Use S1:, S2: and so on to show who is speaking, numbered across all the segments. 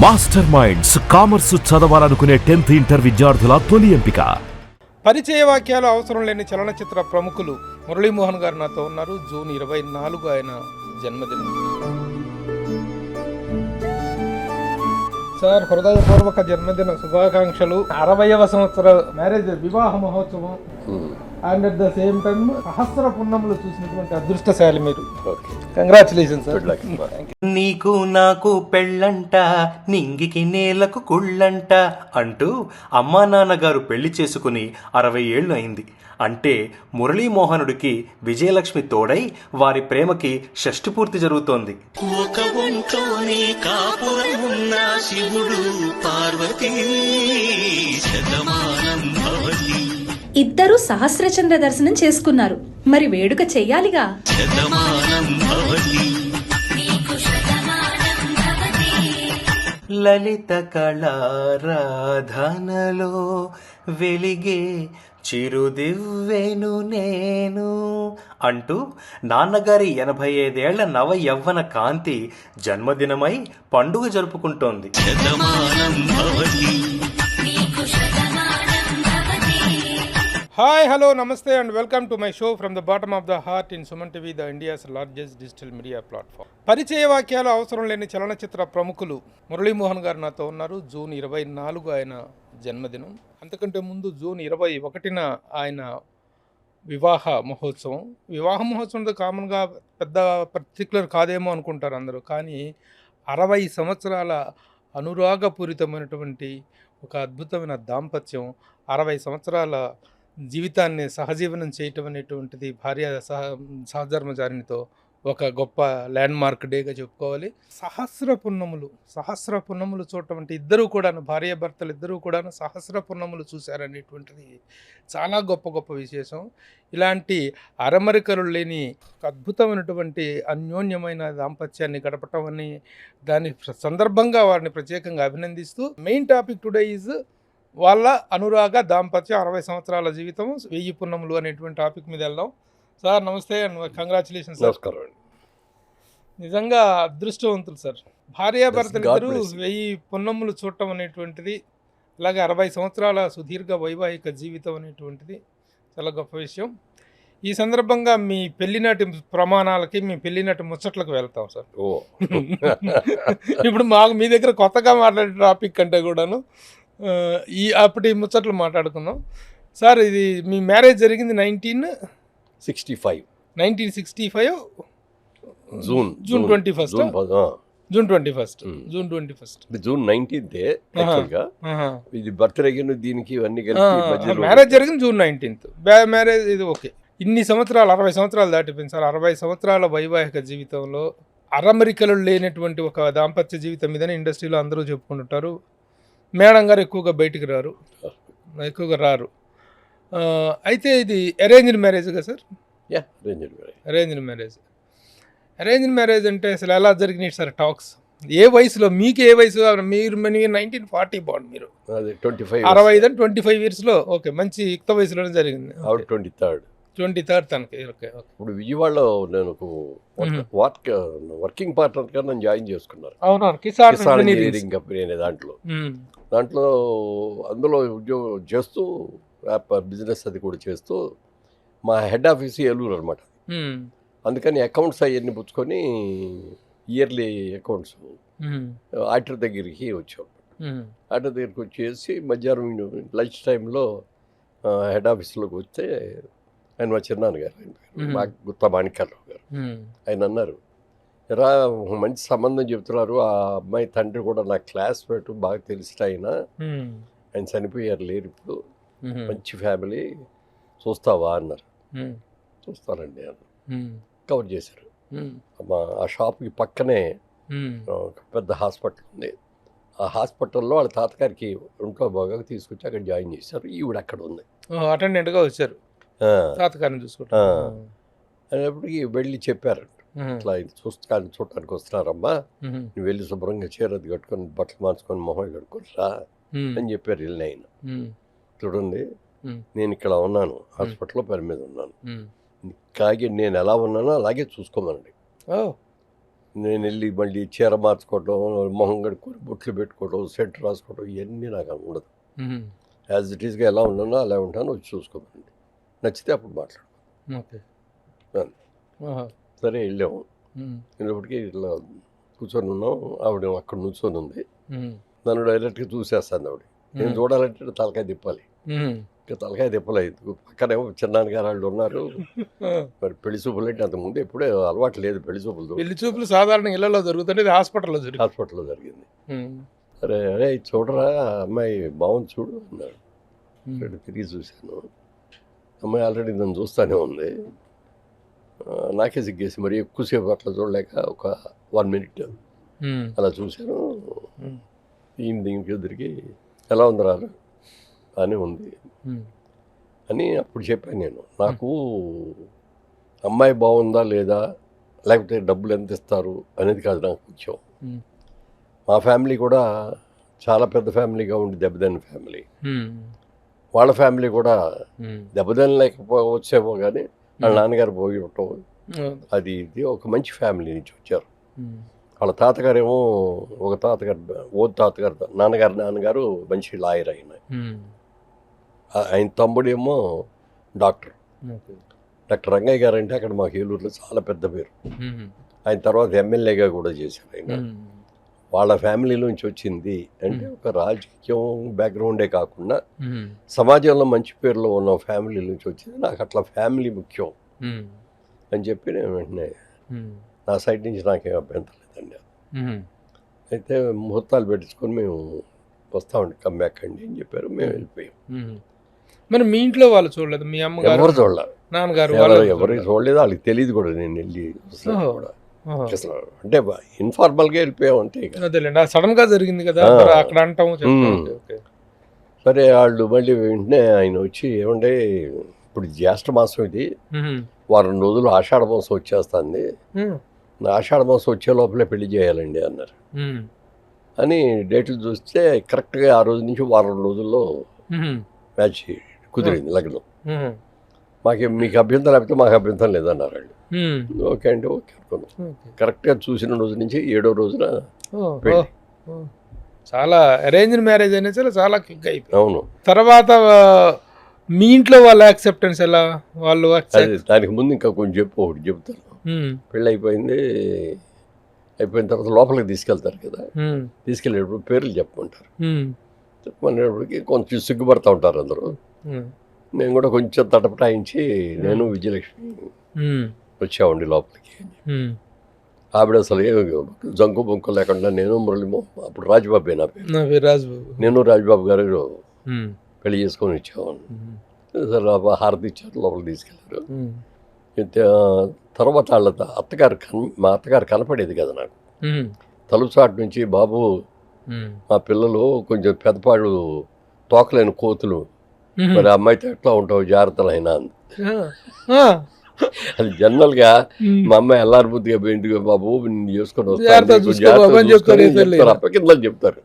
S1: Master minds commerce చదవాలనుకునే 10th inter విద్యార్థుల తొలి ఎంపిక.
S2: పరిచయ వాక్యాలు అవసరం లేని చలనచిత్ర ప్రముఖులు మురళీమోహన్ గారు నాతో ఉన్నారు. జూన్ 24 ఆయన జన్మదినం. సార్, హృదయపూర్వక జన్మదిన శుభాకాంక్షలు. 60వ సంవత్సర మ్యారేజ్ వివాహ మహోత్సవం and at the same time సహస్ర పున్నములు చూసినటువంటి అదృష్టశాలి మీరు. Congratulation sir.
S3: నీకు నాకు పెళ్ళంట, నింగికి నేలకు కుళ్ళంట అంటూ అమ్మా నాన్నగారు పెళ్లి చేసుకుని 60 ఏళ్ళు అయింది. అంటే మురళీమోహనుడికి విజయలక్ష్మి తోడై వారి ప్రేమకి షష్ఠి పూర్తి జరుగుతోంది.
S4: ఒక ఒంట్లోనే కాపురమున్న శివుడు పార్వతీ శతమానం భవతి.
S5: ఇద్దరు సహస్రచంద్ర దర్శనం చేసుకున్నారు, మరి వేడుక చెయ్యాలిగా.
S4: శతమానం భవతి.
S3: లలిత కళారాధనలో వెలిగే చిరుదివ్వెను నేను అంటూ నాన్నగారి 85 నవ యవ్వన కాంతి జన్మదినమై పండుగ జరుపుకుంటోంది.
S4: శతమానం భవతి.
S2: హాయ్, హలో, నమస్తే and welcome to my show from the bottom of the heart in Suman TV, the India's largest digital media platform. పరిచయ వాక్యాలు అవసరం లేని చలనచిత్ర ప్రముఖులు మురళీమోహన్ గారు నాతో ఉన్నారు. జూన్ 24 ఆయన జన్మదినం. అంతకంటే ముందు జూన్ 21న ఆయన వివాహ మహోత్సవం. వివాహ మహోత్సవంతో కామన్గా పెద్ద పర్టికులర్ కాదేమో అనుకుంటారు అందరూ, కానీ 60 సంవత్సరాల అనురాగపూరితమైనటువంటి ఒక అద్భుతమైన దాంపత్యం, 60 సంవత్సరాల జీవితాన్ని సహజీవనం చేయటం అనేటువంటిది భార్య సహధర్మచారినితో ఒక గొప్ప ల్యాండ్మార్క్ డేగా చెప్పుకోవాలి. సహస్ర పున్నములు చూడటం అంటే ఇద్దరూ కూడాను, భార్యాభర్తలు ఇద్దరూ కూడాను సహస్ర పున్నములు చూశారనేటువంటిది చాలా గొప్ప విశేషం. ఇలాంటి అరమరికలు లేని అద్భుతమైనటువంటి అన్యోన్యమైన దాంపత్యాన్ని గడపటం అని దాని సందర్భంగా వారిని ప్రత్యేకంగా అభినందిస్తూ మెయిన్ టాపిక్ టుడే ఈజ్ వాళ్ళ అనురాగ దాంపత్యం 60 సంవత్సరాల జీవితం 1000 పున్నములు అనేటువంటి టాపిక్ మీద వెళ్దాం. సార్, నమస్తే అండ్ కంగ్రాచులేషన్స్.
S6: నమస్కారం అండి.
S2: నిజంగా అదృష్టవంతులు సార్. భార్యాభర్తలు ఇద్దరు 1000 పున్నములు చూడటం అనేటువంటిది, అలాగే 60 సంవత్సరాల సుదీర్ఘ వైవాహిక జీవితం అనేటువంటిది చాలా గొప్ప విషయం. ఈ సందర్భంగా మీ పెళ్లినాటి ప్రమాణాలకి, మీ పెళ్లినాటి ముచ్చట్లకు వెళ్తాం సార్. ఇప్పుడు మాకు మీ దగ్గర కొత్తగా మాట్లాడే టాపిక్ కంటే కూడాను అప్పటి ముచ్చట్లు మాట్లాడుకుందాం సార్. ఇది మీ మ్యారేజ్ జరిగింది 1965 జూన్ 21.
S6: జూన్ 19th ఇది బర్త్డే దీనికి ఇవన్నీ కలిపి
S2: మ్యారేజ్ జరిగింది జూన్ 19th. మ్యారేజ్ ఇది ఓకే. ఇన్ని సంవత్సరాలు 60 సంవత్సరాలు దాటిపోయింది సార్. 60 సంవత్సరాల వైవాహిక జీవితంలో అరమరికలు లేనటువంటి ఒక దాంపత్య జీవితం మీదనే ఇండస్ట్రీలో అందరూ చెప్పుకుంటుంటారు. మేడం గారు ఎక్కువగా బయటికి రారు. అయితే ఇది అరేంజ్డ్ మ్యారేజ్గా సార్? అరేంజ్డ్ మ్యారేజ్ అంటే అసలు ఎలా జరిగినాయి సార్ టాక్స్? ఏ వయసులో, మీకు ఏ వయసు? మీరు 1940 బాండ్, మీరు 25 ఇయర్స్లో. ఓకే, మంచి యుక్త వయసులోనే జరిగింది. 23rd తనకి. ఓకే.
S6: ఇప్పుడు విజయవాడలో నేను వర్కింగ్ పార్ట్నర్ గా నన్ను జాయిన్ చేసుకున్నారు.
S2: అవును,
S6: కిసాన్ ఇంజనీరింగ్ కంపెనీ అనే దాంట్లో అందులో ఉద్యోగం చేస్తూ బిజినెస్ అది కూడా చేస్తూ, మా హెడ్ ఆఫీస్ ఏలూరు అనమాట. అందుకని అకౌంట్స్ అవన్నీ పుచ్చుకొని ఇయర్లీ అకౌంట్స్ ఆడిటర్ దగ్గరికి వచ్చాం. ఆడిటర్ దగ్గరికి వచ్చేసి మధ్యాహ్నం లంచ్ టైంలో హెడ్ ఆఫీస్లోకి వస్తే ఆయన మా చిన్నాన్నగారు, మా గుత్తా మాణిక్యాలరావు గారు, ఆయన అన్నారు, ఎరా మంచి సంబంధం చెప్తున్నారు, ఆ అమ్మాయి తండ్రి కూడా నా క్లాస్మేట్, బాగా తెలిసిన ఆయన చనిపోయారు, లేరు ఇప్పుడు, మంచి ఫ్యామిలీ, చూస్తావా అన్నారు. చూస్తానండి అన్న. కవర్ చేశారు. ఆ షాప్కి పక్కనే ఒక పెద్ద హాస్పిటల్ ఉంది. ఆ హాస్పిటల్లో వాళ్ళ తాతగారికి ఒంట్లో బాగా తీసుకొచ్చి అక్కడ జాయిన్ చేశారు. ఈవిడ అక్కడ ఉంది,
S2: అటెండెంట్గా వచ్చారు, తాతగారిని చూసుకుంటా.
S6: అనేప్పటికీ వెళ్ళి చెప్పారు, ఇట్లా చూడటానికి వస్తున్నారమ్మా, నువ్వు వెళ్ళి శుభ్రంగా చీరది కట్టుకొని బట్టలు మార్చుకొని మొహం కట్టుకొని రా అని చెప్పారు. వెళ్ళిన ఆయన, చూడండి నేను ఇక్కడ ఉన్నాను, హాస్పిటల్లో పని మీద ఉన్నాను, కాగి నేను ఎలా ఉన్నానో అలాగే చూసుకోమనండి. నేను వెళ్ళి మళ్ళీ చీర మార్చుకోవటం, మొహం కడుక్కొని బొట్లు పెట్టుకోవటం, సెట్ రాసుకోవటం ఇవన్నీ నాకు ఉండదు. యాజ్ ఇట్ ఈస్గా ఎలా ఉన్నానో అలా ఉంటాను, వచ్చి చూసుకోమండి. నచ్చితే అప్పుడు మాట్లాడు.
S2: ఓకే.
S6: సరే వెళ్ళాము. వెళ్ళేప్పటికీ ఇట్లా కూర్చొని ఉన్నాం. ఆవిడ అక్కడ నుంచొని ఉంది. నన్ను డైరెక్ట్గా చూసేస్తాను ఆవిడ. నేను చూడాలంటే తలకాయ తిప్పాలి. ఇంకా తలకాయ తిప్పలేదు. పక్కనేమో చిన్నాన్నగారు వాళ్ళు ఉన్నారు. మరి పెళ్లి చూపులు అంటే అంతకుముందు ఎప్పుడే అలవాటు లేదు పెళ్లి చూపులు.
S2: పెళ్లి చూపులు సాధారణ ఇళ్లలో జరుగుతుంది, ఇది హాస్పిటల్లో
S6: జరిగింది. సరే అరే చూడరా అమ్మాయి బాగుంది చూడు అన్నాడు. తిరిగి చూశాను. అమ్మాయి ఆల్రెడీ నన్ను చూస్తూనే ఉంది. నాకే సిగ్గేసి మరి ఎక్కువసేపు అట్లా చూడలేక ఒక 1 minute అలా చూశాను. దీనికి ఎదురికి ఎలా ఉందిరా అని ఉంది అని అప్పుడు చెప్పాను నేను. నాకు అమ్మాయి బాగుందా లేదా, లేకపోతే డబ్బులు ఎంత ఇస్తారు అనేది కాదు నాకు ముఖ్యం. మా ఫ్యామిలీ కూడా చాలా పెద్ద ఫ్యామిలీగా ఉండి దెబ్బతిన్న ఫ్యామిలీ. వాళ్ళ ఫ్యామిలీ కూడా దెబ్బతినలేకపోవచ్చేమో కానీ వాళ్ళ నాన్నగారు పోయి ఉండటం అది ఇది ఒక మంచి ఫ్యామిలీ నుంచి వచ్చారు. వాళ్ళ తాతగారేమో ఒక తాతగారు నాన్నగారు మంచి లాయర్ ఆయన తమ్ముడేమో డాక్టర్ రంగయ్య గారు. అంటే అక్కడ మాకు ఏలూరులో చాలా పెద్ద పేరు. ఆయన తర్వాత ఎమ్మెల్యేగా కూడా చేశారు ఆయన. వాళ్ళ ఫ్యామిలీ నుంచి వచ్చింది అంటే ఒక రాజకీయం బ్యాక్గ్రౌండే కాకుండా సమాజంలో మంచి పేరులో ఉన్న ఫ్యామిలీ నుంచి వచ్చింది. నాకు అట్లా ఫ్యామిలీ ముఖ్యం అని చెప్పి నేను వెంటనే నా సైడ్ నుంచి నాకేం అభ్యంతరం లేదండి. అయితే ముహూర్తాలు పెట్టించుకొని మేము వస్తామండి, కమ్ బ్యాక్ అండి అని చెప్పారు. మేము వెళ్ళిపోయాం.
S2: మరి మీ ఇంట్లో వాళ్ళు చూడలేదు? మీ అమ్మగారు
S6: ఎవరు చూడలేదు,
S2: నాన్నగారు
S6: ఎవరికి చూడలేదు. వాళ్ళకి తెలియదు కూడా నేను వెళ్ళి కూడా. అసలు అంటే ఇన్ఫార్మల్గా వెళ్ళిపోయాం అంతే.
S2: అదేలేండి, సడన్ గా జరిగింది కదా అక్కడ అంటాము.
S6: సరే వాళ్ళు మళ్ళీ వెంటనే ఆయన వచ్చి ఏమంటే ఇప్పుడు జ్యేష్ఠ మాసం ఇది, 1 రోజులు ఆషాఢ మాసం వచ్చేస్తుంది, ఆషాఢ మాసం వచ్చే లోపలే పెళ్లి చేయాలండి అన్నారు. అని డేట్లు చూస్తే కరెక్ట్గా ఆ రోజు నుంచి 1 రోజుల్లో మ్యాచ్ కుదిరింది లగ్నం. మీకు అభ్యంతరం లేకపోతే మాకు అభ్యంతరం లేదన్నారు వాళ్ళు. ఓకే అంటే ఓకే అనుకున్నాం. కరెక్ట్గా చూసిన రోజు నుంచి 7వ రోజున
S2: చాలా అరేంజ్డ్ మ్యారేజ్ అనేది చాలా క్విక్ అయిపోయింది.
S6: అవును.
S2: తర్వాత మీ ఇంట్లో వాళ్ళ యాక్సెప్టెన్స్ ఎలా? వాళ్ళు
S6: దానికి ముందు ఇంకా కొంచెం ఒకటి చెప్తాను. పెళ్ళి అయిపోయిన తర్వాత లోపలికి తీసుకెళ్తారు కదా, తీసుకెళ్ళేటప్పుడు పేర్లు చెప్పమంటారు. చెప్పమనేటప్పటికి కొంచెం సిగ్గుపడతా ఉంటారు అందరూ. నేను కూడా కొంచెం తటపటాయించి నేను విజయలక్ష్మి వచ్చామండి లోపలికి. ఆవిడ అసలు జంకు బొంకు లేకుండా నేను మురళీమోహన్, అప్పుడు రాజబాబు నా పేరు, నేను రాజబాబు గారు పెళ్లి చేసుకొని వచ్చామని. సరే హారతి ఇచ్చారు, లోపలికి తీసుకెళ్ళారు. తర్వాత వాళ్ళ మా అత్తగారు కనపడేది కదా నాకు. తలుపుచాటు నుంచి బాబు మా పిల్లలు కొంచెం పెద్దపాడు తోకలేని కోతులు, మరి అమ్మాయితో ఎట్లా ఉంటావు జాగ్రత్తలు అయినా అంది. అది జనరల్గా మా అమ్మాయి ఎల్లారి బుద్ధిగా పోయింది బాబు చేసుకొని వస్తాను అప్పకింతలు చెప్తారు.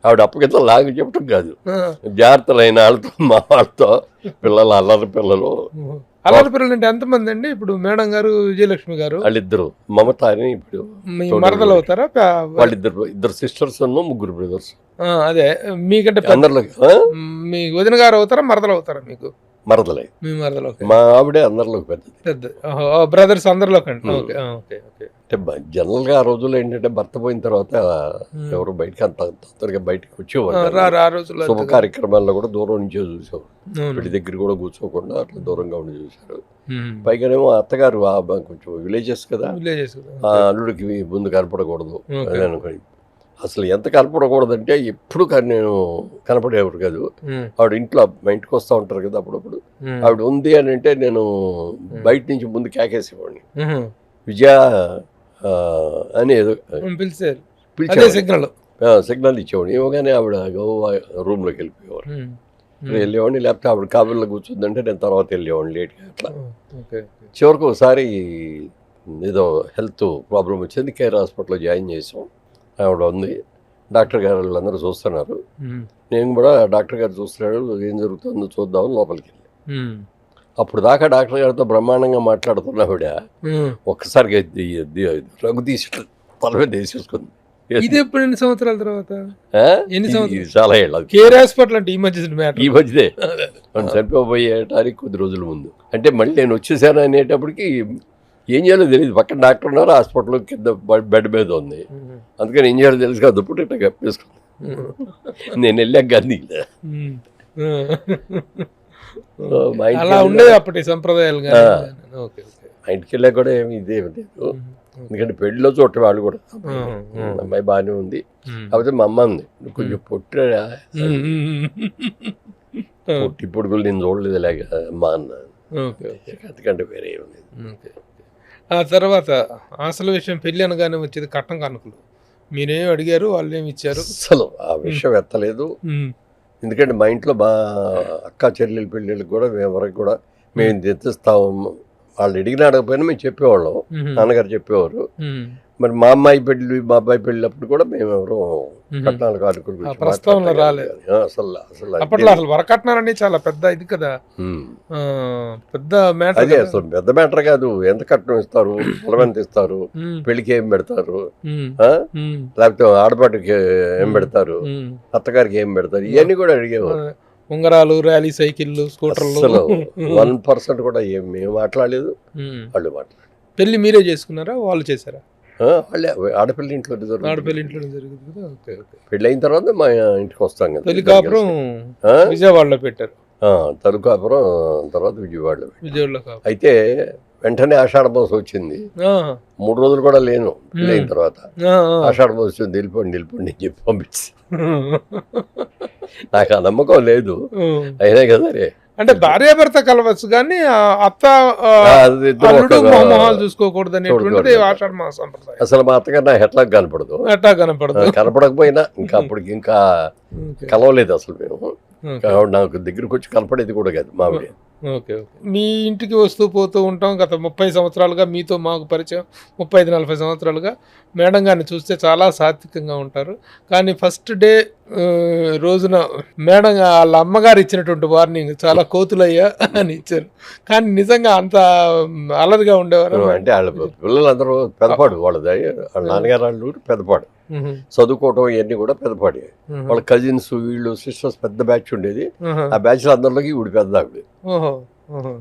S6: ఆవిడ అప్పకింతలు లాగా చెప్పడం కాదు, జాగ్రత్తలు అయిన వాళ్ళతో మా వాళ్ళతో పిల్లలు అల్లరి పిల్లలు.
S2: అల్లరి పిల్లలు అంటే ఎంతమంది అండి? ఇప్పుడు మేడం గారు విజయలక్ష్మి గారు వాళ్ళిద్దరు,
S6: మమత అని ఇప్పుడు
S2: మరదలు అవుతారా?
S6: ఇద్దరు సిస్టర్స్, 3 బ్రదర్స్.
S2: అదే మీకంటే మీ వదిన గారు అవుతారా, మరదలు అవుతారా? మీకు
S6: మరదలే.
S2: మీ మరదలు.
S6: మా ఆవిడే అందరిలోకి పెద్ద
S2: బ్రదర్స్ అందరిలో కంటే.
S6: అంటే జనరల్ గా ఆ రోజుల్లో ఏంటంటే భర్త పోయిన తర్వాత ఎవరు బయటకి అంత తొందరగా బయటకు వచ్చేవారు. శుభ కార్యక్రమాల్లో కూడా దూరం నుంచే చూసేవారు. వీటి దగ్గర కూడా కూర్చోకుండా అట్లా దూరంగా ఉండి చూశారు. పైగానేమో అత్తగారు కొంచెం విలేజెస్ కదా, ఆ అల్లుడికి ముందు కనపడకూడదు అని అనుకోండి. అసలు ఎంత కనపడకూడదంటే ఎప్పుడు నేను కనపడేవారు కాదు. ఆవిడ ఇంట్లో మా ఇంటికి వస్తూ ఉంటారు కదా అప్పుడప్పుడు. ఆవిడ ఉంది అని అంటే నేను బయట నుంచి ముందు కేకేసేవాడిని, విజయ అని ఏదో సిగ్నల్ ఇచ్చేవాడిని. ఇవ్వగానే ఆవిడ రూమ్లోకి వెళ్ళిపోయేవారు. వెళ్ళేవాడిని, లేకపోతే ఆవిడ కాబుల్లో కూర్చుందంటే నేను తర్వాత వెళ్ళేవాడిని లేట్గా. అట్లా చివరికి ఒకసారి ఏదో హెల్త్ ప్రాబ్లం వచ్చింది, కేర్ హాస్పిటల్లో జాయిన్ చేసాం. ఆవిడ ఉంది, డాక్టర్ గారు వాళ్ళందరూ చూస్తున్నారు. నేను కూడా డాక్టర్ గారు చూస్తున్నాడు, ఏం జరుగుతుందో చూద్దామని లోపలికి వెళ్ళి అప్పుడు దాకా డాక్టర్ గారితో బ్రహ్మాండంగా మాట్లాడుతున్న ఆవిడ ఒక్కసారిగా రఘు తీసి తల మీద వేసేసుకుంది.
S2: ఇది ఎప్పుడు ఎన్ని సంవత్సరాల తర్వాత?
S6: ఆ?
S2: ఎన్ని
S6: ఇది
S2: సంవత్సరాలు?
S6: చాలా ఏళ్ళు అది.
S2: కేర్ హాస్పిటల్ అంటే ఈ మధ్య మ్యాటర్.
S6: ఈ మధ్యదే మనం చనిపోబోయేటానికి కొద్ది రోజుల ముందు. అంటే మళ్ళీ నేను వచ్చేసాను అనేటప్పటికి ఏం చేయాలో తెలియదు. పక్కన డాక్టర్ ఉన్నారు, హాస్పిటల్ కింద బెడ్ మీద ఉంది. అందుకని ఏం చేయాలో తెలుసు కదా, దుప్పటి ఇట్లా కప్పేసుకుంది. నేను వెళ్ళాక గాంధీ మా ఇంటికి
S2: అలా ఉండేది అప్పటి సంప్రదాయాలు.
S6: మా ఇంటికి వెళ్ళా కూడా ఏమి ఇదేమి లేదు. ఎందుకంటే పెళ్లిలో చూడ వాళ్ళు కూడా అమ్మాయి బాగానే ఉంది. కాకపోతే మా అమ్మ ఉంది, నువ్వు కొంచెం పొట్టిరా, పొట్టి పొడుగులు నేను చూడలేదు లేక అమ్మ అన్న. అందుకంటే వేరే ఏమి లేదు.
S2: ఆ తర్వాత అసలు విషయం పెళ్లి అనగానే వచ్చేది కట్నం కానుకలు. మీరేం అడిగారు, వాళ్ళు ఏమి ఇచ్చారు?
S6: అసలు ఆ విషయం ఎత్తలేదు. ఎందుకంటే మా ఇంట్లో మా అక్క చెల్లెలు పెళ్ళిళ్ళకి కూడా ఎవరికి కూడా మేము తెచ్చిస్తాము. వాళ్ళు అడిగిన అడగపోయినా మేము చెప్పేవాళ్ళం, నాన్నగారు చెప్పేవారు. మరి మా అమ్మాయి పెళ్ళి మా అబ్బాయి పెళ్ళినప్పుడు కూడా మేము ఎవరు కట్నాలు కానుకలు
S2: ప్రస్తావన రాలేదు
S6: అసలు.
S2: అప్పట్లో అసలు వరకట్నాలని చాలా పెద్ద ఇది కదా, పెద్ద మ్యాటర్.
S6: అదే అసలు పెద్ద మ్యాటర్ కాదు. ఎంత కట్నం ఇస్తారు, పొలం ఎంత ఇస్తారు, పెళ్లికి ఏం పెడతారు, లేకపోతే ఆడపాటికి ఏం పెడతారు, అత్తగారికి ఏం పెడతారు, ఇవన్నీ కూడా అడిగేవారు.
S2: ఉంగరాలు, ర్యాలీ సైకిళ్ళు, స్కూటర్లు.
S6: అసలు 1% కూడా ఏం మేము మాట్లాడలేదు, వాళ్ళు మాట్లాడలేదు.
S2: పెళ్లి మీరే చేసుకున్నారా, వాళ్ళు చేశారా?
S6: వాళ్ళే ఆడపిల్ల ఇంట్లో
S2: ఆడపిల్ల ఇంట్లో జరిగింది కదా. Okay okay.
S6: పెళ్ళి అయిన తర్వాత మా ఇంటికి వస్తాం కదా.
S2: తొలి కాపురం విజయవాడలో పెట్టారు.
S6: తొలి కాపురం తర్వాత విజయవాడలో.
S2: కాపురం
S6: అయితే వెంటనే ఆషాఢ మాసం వచ్చింది. 3 రోజులు కూడా లేను పెళ్ళి అయిన తర్వాత. ఆషాఢ మాసం వచ్చింది, వెళ్ళిపోండి అని చెప్పి పంపించి. నాకు ఆ నమ్మకం లేదు, అయినా కదా రే.
S2: అంటే భార్యాభర్త కలవచ్చు కానీ అత్త మొహాలు చూసుకోకూడదు అనేటువంటిది ఆషాఢ మాస సంప్రదాయం.
S6: అసలు మా అత్తగారు నాకు ఎట్లా కనపడదు, కనపడకపోయినా ఇంకా అప్పటికి ఇంకా కలవలేదు అసలు మేము. నాకు దగ్గరకు వచ్చి కనపడేది కూడా కాదు మావిడ.
S2: Okay okay. మీ ఇంటికి వస్తూ పోతూ ఉంటాం. గత 30 సంవత్సరాలుగా మీతో మాకు పరిచయం, 35-40 సంవత్సరాలుగా. మేడం గారిని చూస్తే చాలా సాత్వికంగా ఉంటారు. కానీ ఫస్ట్ డే రోజున మేడం వాళ్ళ అమ్మగారు ఇచ్చినటువంటి వార్నింగ్ చాలా కోతులయ్యా అని ఇచ్చారు. కానీ నిజంగా అంత అలరిగా ఉండేవారు.
S6: అంటే వాళ్ళ పిల్లలందరూ పెద్దపాడు, వాళ్ళది వాళ్ళ నాన్నగారు వాళ్ళు పెద్దపాడు, చదువుకోవటం ఇవన్నీ కూడా పెద్దపాడి. వాళ్ళ కజిన్స్ వీళ్ళు సిస్టర్స్ పెద్ద బ్యాచ్ ఉండేది. ఆ బ్యాచ్ లో అందరిలోకి ఇవి పెద్ద ఆవిడ.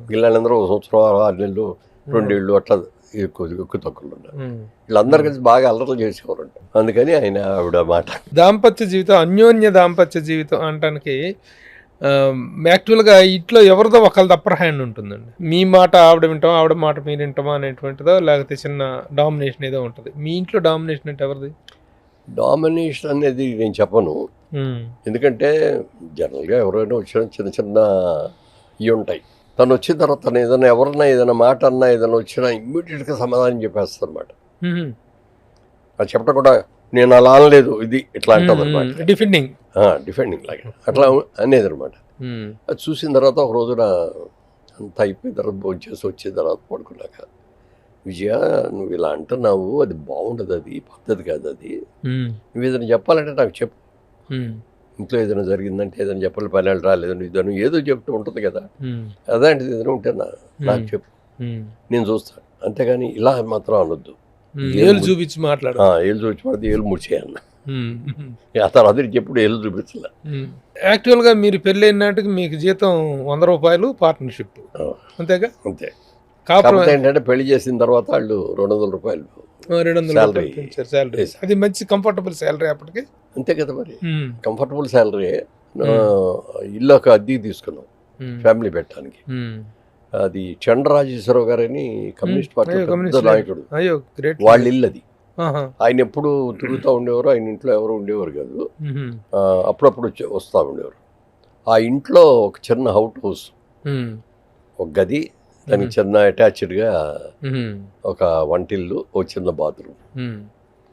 S6: పిల్లలందరూ 1 సంవత్సరం 6 నెలలు 2 ఏళ్ళు అట్లా ఎక్కువ తక్కువలు ఉన్నారు. వీళ్ళందరూ కలిసి బాగా అల్లర్లు చేసేవారంట. అందుకని ఆయన ఆవిడ మాట.
S2: దాంపత్య జీవితం, అన్యోన్య దాంపత్య జీవితం అనటానికి యాక్చువల్గా ఇంట్లో ఎవరిదో ఒకళ్ళది అప్పర్ హ్యాండ్ ఉంటుందండి. మీ మాట ఆవిడ వింటామా, ఆవిడ మాట మీరు వింటామా అనేటువంటిదో, లేకపోతే చిన్న డామినేషన్ ఏదో ఉంటుంది. మీ ఇంట్లో డామినేషన్ అంటే ఎవరిది?
S6: డామినేషన్ అనేది నేను చెప్పను. ఎందుకంటే జనరల్గా ఎవరైనా వచ్చిన చిన్న చిన్న ఇవి ఉంటాయి. తను వచ్చిన తర్వాత తను ఏదైనా ఎవరన్నా ఏదైనా మాట అన్నా ఏదైనా వచ్చినా ఇమ్మీడియట్గా సమాధానం చెప్పేస్తుంది అనమాట. అది చెప్పడం కూడా నేను అలా అనలేదు, ఇది ఇట్లా అంటుంది అనమాట. డిఫెండింగ్ లాగా అట్లా అనేది అనమాట. అది చూసిన తర్వాత ఒక రోజున అంత అయిపోయిన తర్వాత భోజనం చేసి వచ్చిన తర్వాత పడుకున్నాక, విజయ నువ్వు ఇలా అంటున్నావు, అది బాగుండదు, అది పద్ధతి కాదు, అది నువ్వు ఏదైనా చెప్పాలంటే నాకు చెప్పు. ఇంట్లో ఏదైనా జరిగిందంటే ఏదైనా చెప్పాలి, పని రాలేదని ఇదను ఏదో చెప్తూ ఉంటుంది కదా, అదాంటిది ఏదైనా ఉంటే నాకు చెప్పు, నేను చూస్తాను. అంతేగాని ఇలా మాత్రం అనొద్దు.
S2: ఏళ్ళు చూపించి మాట్లాడు,
S6: ఏళ్ళు చూపించి ఏళ్ళు ముడిచేయన్న. ఆ తర్వాత చెప్పుడు ఏళ్ళు చూపించలే.
S2: యాక్చువల్గా మీరు పెళ్ళి అయినాటికి మీకు జీతం 100 రూపాయలు పార్ట్నర్షిప్, అంతేగా?
S6: అంతే. కాకపోతే ఏంటంటే పెళ్లి చేసిన తర్వాత వాళ్ళు 200 రూపాయలు శాలరీ.
S2: అది మంచి కంఫర్టబుల్ శాలరీ అప్పటికి.
S6: అంతే కదా మరి, కంఫర్టబుల్ శాలరీ. ఇల్లు ఒక అద్దె తీసుకున్నాం ఫ్యామిలీ పెట్టడానికి. అది చంద్రరాజేశ్వరరావు గారని కమ్యూనిస్ట్ పార్టీ నాయకుడు, వాళ్ళ ఇల్లు అది. ఆయన ఎప్పుడు తిరుగుతూ ఉండేవారు, ఆయన ఇంట్లో ఎవరు ఉండేవారు కాదు, అప్పుడప్పుడు వస్తూ ఉండేవారు. ఆ ఇంట్లో ఒక చిన్న హౌస్, ఒక గది, దానికి చిన్న అటాచ్డ్గా ఒక వంటిల్లు, ఒక చిన్న బాత్రూమ్.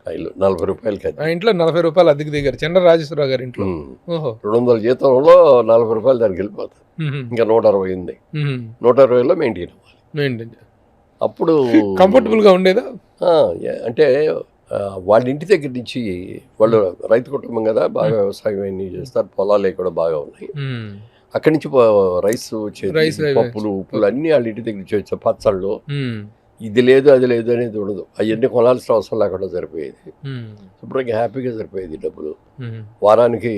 S6: ఆ ఇల్లు 40 రూపాయలకి. అది
S2: ఆ ఇంట్లో 40 రూపాయలు అద్దెకి దిగారు చంద్రరాజేశ్వరరావు గారి ఇంట్లో.
S6: 200 జీతంలో 40 రూపాయలు దానికి వెళ్ళిపోతాయి. ఇంకా 160 ఉంది. 160లో మెయింటైన్ అవ్వాలి. అప్పుడు
S2: కంఫర్టబుల్ గా ఉండేదా?
S6: అంటే వాళ్ళ ఇంటి దగ్గర నుంచి, వాళ్ళు రైతు కుటుంబం కదా, బాగా వ్యవసాయం అన్ని చేస్తారు, పొలాలు కూడా బాగా ఉన్నాయి. అక్కడి నుంచి రైస్ వచ్చేది, పప్పులు ఉప్పులు అన్ని వాళ్ళ ఇంటి దగ్గర నుంచి వచ్చే పచ్చళ్ళు ఇది లేదు అది లేదు అనేది ఉండదు. అవన్నీ కొనాల్సిన అవసరం లేకుండా సరిపోయేది. శుభ్రంగా హ్యాపీగా సరిపోయేది డబ్బులు. వారానికి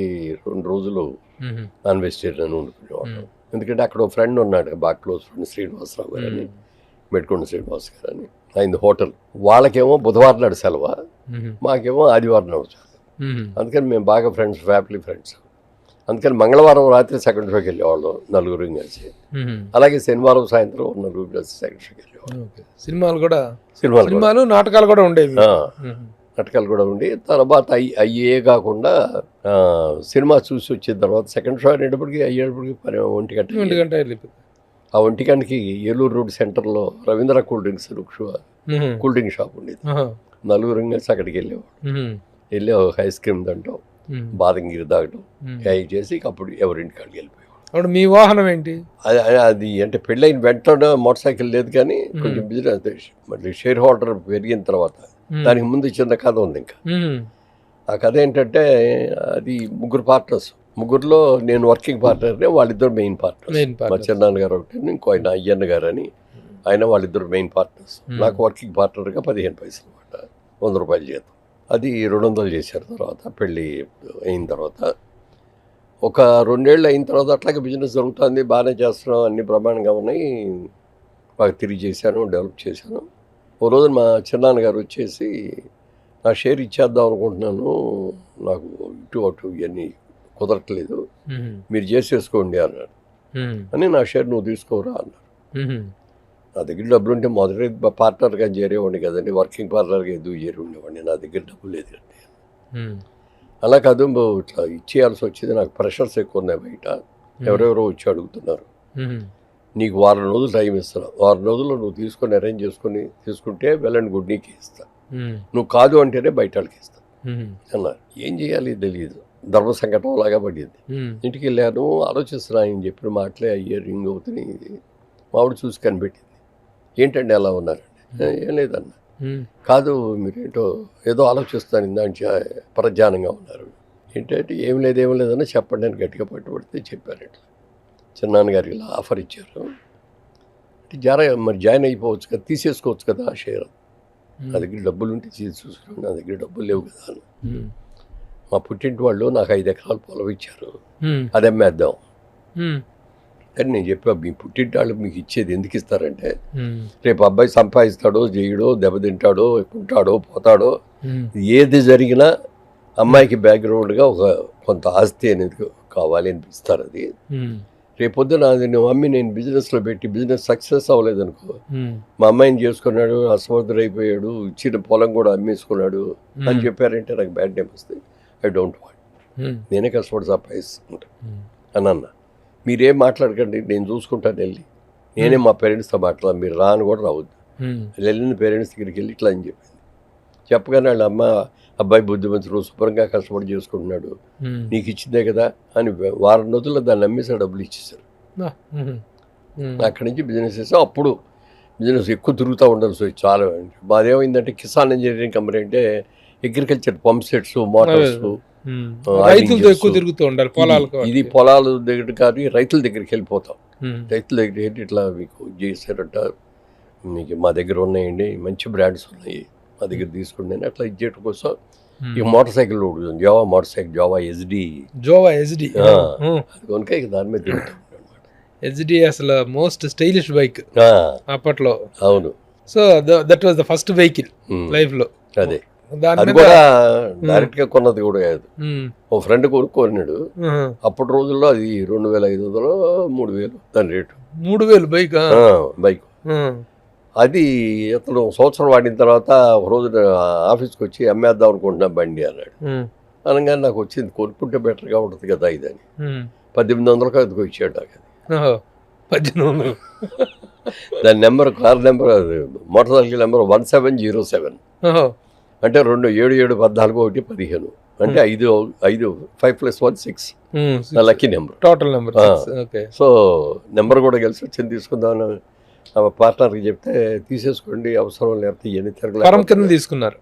S6: 2 రోజులు నాన్ వెజిటేరియన్ వండుకునేవాళ్ళం. ఎందుకంటే అక్కడ ఒక ఫ్రెండ్ ఉన్నాడు, బాగా క్లోజ్ ఫ్రెండ్, శ్రీనివాసరావు గారు అని, మెట్కొండ శ్రీనివాస్ గారు అని. ఆయన హోటల్. వాళ్ళకేమో బుధవారం నాడు సెలవు, మాకేమో ఆదివారం నాడు సెలవు. అందుకని మేము బాగా ఫ్రెండ్స్, ఫ్యామిలీ ఫ్రెండ్స్. అందుకని మంగళవారం రాత్రి సెకండ్ షోకి వెళ్ళేవాళ్ళం నలుగురు కలిసి. అలాగే శనివారం సాయంత్రం నలుగురు కలిసి సెకండ్ షోకి వెళ్ళేవాళ్ళం.
S2: సినిమాలు నాటకాలు కూడా ఉండేవి.
S6: నాటకాలు కూడా ఉండి తర్వాత అయ్యే కాకుండా సినిమా చూసి వచ్చిన తర్వాత సెకండ్ షో అయ్యేటప్పటికి 1 గంట. ఆ 1 గంటకి ఏలూరు రోడ్ సెంటర్లో Ravindra cool drinks cool drink shop ఉండేది. నలుగురు కలిసి అక్కడికి వెళ్ళి ఒక ఐస్ క్రీమ్ తింటాం, బాదం గిరి తాగటం, అవి చేసి అప్పుడు ఎవరింటి కాడికి వెళ్ళిపోయాం.
S2: అప్పుడు మీ వాహనం ఏంటి?
S6: అది అంటే పెళ్ళైన వెంటనే మోటార్ సైకిల్ లేదు, కానీ కొంచెం బిజినెస్ మళ్ళీ షేర్ హోల్డర్ పెరిగిన తర్వాత దానికి ముందు చిన్న కథ ఉంది. ఇంకా ఆ కథ ఏంటంటే, అది 3 పార్ట్నర్స్. 3లో నేను వర్కింగ్ పార్ట్నర్నే, వాళ్ళిద్దరు మెయిన్ పార్ట్నర్స్. మా చిన్నాన్న గారు ఒకటి, ఇంకో ఆయన అయ్యన్న గారు అని, ఆయన వాళ్ళిద్దరు మెయిన్ పార్ట్నర్స్. నాకు వర్కింగ్ పార్ట్నర్గా 15 పైసలు అనమాట, 100 రూపాయలు జీతం. అది 200 చేశారు. తర్వాత పెళ్ళి అయిన తర్వాత ఒక 2 ఏళ్ళు అయిన తర్వాత అట్లాగే బిజినెస్ జరుగుతుంది, బాగానే చేస్తున్నాం, అన్ని ప్రమాణంగా ఉన్నాయి, బాగా తిరిగి చేశాను, డెవలప్ చేశాను. ఓ రోజు మా చిన్నాన్నగారు వచ్చేసి, నా షేర్ ఇచ్చేద్దాం అనుకుంటున్నాను, నాకు ఇటు అటు ఇవన్నీ కుదరట్లేదు, మీరు చేసేసుకోండి అన్నాడు. అని నా షేర్ నువ్వు తీసుకోరా అన్నారు. నా దగ్గర డబ్బులు ఉంటే మొదటి పార్ట్నర్గా చేరేవాడిని కదండి, వర్కింగ్ పార్ట్నర్గా ఎందుకు చేరి ఉండేవాడిని, నా దగ్గర డబ్బులు లేదు కండి. అలా కాదు, ఇట్లా ఇచ్చేయాల్సి వచ్చింది, నాకు ప్రెషర్స్ ఎక్కువ ఉన్నాయి బయట, ఎవరెవరో వచ్చి అడుగుతున్నారు, నీకు 1 వారం రోజులు టైం ఇస్తాను, 1 వారం రోజుల్లో నువ్వు తీసుకొని అరేంజ్ చేసుకొని తీసుకుంటే వెల్ అండ్ గుడ్, నీకు ఇస్తా, నువ్వు కాదు అంటేనే బయట వాళ్ళకి ఇస్తా అన్నారు. ఏం చేయాలి తెలియదు, ధర్మ సంకటం లాగా పడింది. ఇంటికి వెళ్ళాను, ఆలోచిస్తున్నా, ఆయన చెప్పిన మాటలే అయ్యే రింగ్ అవుతున్నాయి. మావిడ చూసి కనిపెట్టింది, ఏంటండి ఎలా ఉన్నారండి? ఏం లేదన్న. కాదు, మీరేంటో ఏదో ఆలోచిస్తాను, ఇందాంచి పరధ్యానంగా ఉన్నారు. ఏంటంటే ఏం లేదన్నా చెప్పండి అని గట్టిగా పట్టుబడితే చెప్పారు. ఇట్లా చిన్నాన్నగారికి ఇలా ఆఫర్ ఇచ్చారు, మరి జాయిన్ అయిపోవచ్చు కదా, తీసేసుకోవచ్చు కదా ఆ షేర్, నా దగ్గర డబ్బులు ఉంటే చూసుకుని, నా దగ్గర డబ్బులు లేవు కదా అని. మా పుట్టింటి వాళ్ళు నాకు 5 ఎకరాలు పొలం ఇచ్చారు, అది అమ్మేద్దాం కానీ నేను చెప్పా, మీ పుట్టింటి వాళ్ళు మీకు ఇచ్చేది ఎందుకు ఇస్తారంటే, రేపు అబ్బాయి సంపాదిస్తాడో చేయడో, దెబ్బతింటాడో, ఉంటాడో పోతాడో, ఏది జరిగినా అమ్మాయికి బ్యాక్గ్రౌండ్గా కొంత ఆస్తి అనేది కావాలి అనిపిస్తారు. అది రేపొద్దున అది నువ్వు అమ్మి నేను బిజినెస్లో పెట్టి బిజినెస్ సక్సెస్ అవ్వలేదనుకో, మా అమ్మాయిని చేసుకున్నాడు, అసమర్థుడైపోయాడు, ఇచ్చిన పొలం కూడా అమ్మేసుకున్నాడు అని చెప్పారంటే నాకు బ్యాడ్ నేమ్ వస్తుంది. ఐ డోంట్ వాంట్, నేనే కష్టపడి సంపాదిస్తుంటా అని అన్నా. మీరేం మాట్లాడకండి, నేను చూసుకుంటాను, వెళ్ళి నేనే మా పేరెంట్స్తో మాట్లాడాలి, మీరు రాని కూడా రావద్దు, వెళ్ళిన పేరెంట్స్ దగ్గరికి వెళ్ళి ఇట్లా అని చెప్పింది. చెప్పగానే వాళ్ళ అమ్మ, అబ్బాయి బుద్ధిమంతుడు, శుభ్రంగా కష్టపడి చేసుకుంటున్నాడు, నీకు ఇచ్చిందే కదా అని 1 వారం రోజుల్లో దాన్ని అమ్మేసి డబ్బులు ఇచ్చేసారు. అక్కడి నుంచి బిజినెస్ చేసాం. అప్పుడు బిజినెస్ ఎక్కువ తిరుగుతూ ఉండాల్సి వచ్చి చాలా. మాదేమైందంటే కిసాన్ ఇంజనీరింగ్ కంపెనీ అంటే అగ్రికల్చర్ పంప్ సెట్స్, మోటార్స్,
S2: రైతులతో ఎక్కువ తిరుగుతూ ఉండాలి పొలాలకు.
S6: ఇది పొలాల దగ్గర కానీ రైతుల దగ్గరికి వెళ్ళిపోతాం. రైతుల దగ్గర ఏంటి ఇట్లా మీకు చేశారట, మీకు మా దగ్గర ఉన్నాయండి, మంచి బ్రాండ్స్ ఉన్నాయి, మా దగ్గర తీసుకుంటే అట్లా ఇచ్చేయడం కోసం ఈ motorcycle Jawa motorcycle, Jawa Yezdi అది కనుక ఇక దాని మీద తిరుగుతాం అనమాట.
S2: ఎస్డి అసలు మోస్ట్ స్టైలిష్ బైక్ అప్పట్లో.
S6: అవును.
S2: So that was the first vehicle life లో.
S6: అదే, అది కూడా డైరెక్ట్ గా కొన్నది కూడా కాదు, ఓ ఫ్రెండ్ కొనుక్కొన్నాడు. అప్పటి రోజుల్లో అది 2500 3000 దాని రేటు.
S2: 3000
S6: బైక్. అది అతను సంవత్సరం వాడిన తర్వాత ఒక రోజు ఆఫీస్కి వచ్చి అమ్మేద్దాం అనుకుంటున్నా బండి అన్నాడు. అనగానే నాకు వచ్చింది, కొనుక్కుంటే బెటర్గా ఉంటుంది కదా ఇదని. 1800 అదికి వచ్చాడు నాకు. అది
S2: 1800.
S6: దాని number, car number, motor cycle number 1707. అంటే 2 7 7 14 1 15 అంటే 5 5+1 6 నా lucky number,
S2: total number.
S6: So number కూడా కలిసి వచ్చింది. తీసుకుందాం పార్ట్నర్కి చెప్తే తీసేసుకోండి, అవసరం లేకపోతే ఎన్ని తిరగలేదు.
S2: పరం కింద తీసుకున్నారు.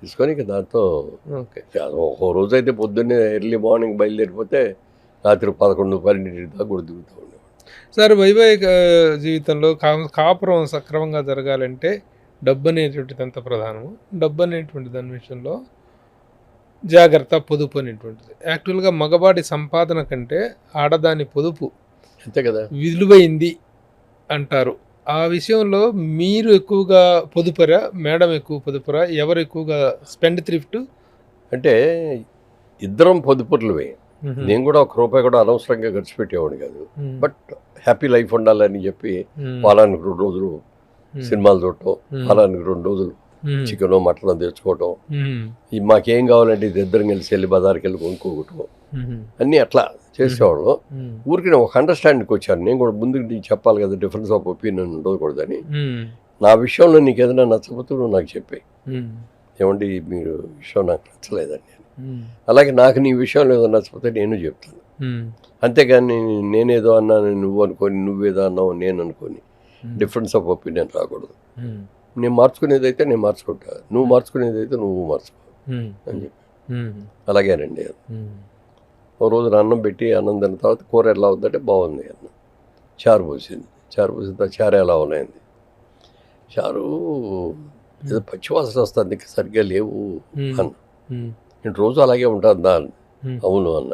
S6: తీసుకొని ఇక దాంతో ఒక రోజు అయితే పొద్దున్నే ఎర్లీ మార్నింగ్ బయలుదేరిపోతే రాత్రి 11 12 దాకా కూడా దిగుతూ ఉండేవాడు.
S2: సార్ వైవాహిక జీవితంలో కాపురం సక్రమంగా జరగాలంటే డబ్బు అనేటువంటిది ఎంత ప్రధానము, డబ్బు అనేటువంటి దాని విషయంలో జాగ్రత్త, పొదుపు అనేటువంటిది యాక్చువల్గా మగవాడి సంపాదన కంటే ఆడదాని పొదుపు
S6: అంతే కదా.
S2: విలువైంది అంటారు. ఆ విషయంలో మీరు ఎక్కువగా పొదుపరా, మేడం ఎక్కువ పొదుపరా, ఎవరు ఎక్కువగా స్పెండ్ థ్రిఫ్ట్?
S6: అంటే ఇద్దరం పొదుపుర్లువే. నేను కూడా ₹1 కూడా అనవసరంగా ఖర్చు పెట్టేవాడు కాదు. బట్ హ్యాపీ లైఫ్ ఉండాలని చెప్పి వారానికి 2 రోజులు సినిమాలు చూడటం, వారానికి 2 రోజులు చికెన్ మటన్ తెచ్చుకోవటం, మాకేం కావాలంటే ఇది ఇద్దరం కలిసి వెళ్ళి బజార్కి వెళ్ళి కొనుక్కోవటం, అన్నీ అట్లా చేసేవాళ్ళు. ఊరికి ఒక అండర్స్టాండింగ్కి వచ్చాను. నేను కూడా ముందుకు నీకు చెప్పాలి కదా, డిఫరెన్స్ ఆఫ్ ఒపీనియన్ ఉండకూడదని. నా విషయంలో నీకు ఏదైనా నచ్చకపోతే నువ్వు నాకు చెప్పాయి, ఏమండి మీరు విషయం నాకు నచ్చలేదని. అలాగే నాకు నీ విషయంలో ఏదో నచ్చకపోతే నేను చెప్తాను. అంతేగాని నేనేదో అన్నాను నువ్వు అనుకొని, నువ్వేదో అన్నావు నేను అనుకొని డిఫరెన్స్ ఆఫ్ ఒపీనియన్ రాకూడదు. నేను మార్చుకునేది అయితే నేను మార్చుకుంటా, నువ్వు మార్చుకునేది అయితే నువ్వు మార్చుకో అని చెప్పి. అలాగేనండి. ఓ రోజు అన్నం పెట్టి అన్నం తిన్న తర్వాత కూర ఎలా ఉందంటే బాగుంది అన్న. చారు పోసింది. చారు పోసిన తర్వాత చారు ఎలా ఉన్నాయండి. చారు ఏదో పచ్చివాసన వస్తుంది, సరిగ్గా లేవు అన్న. నేను రోజు అలాగే ఉంటుంది దా అన్న. అవును అన్న.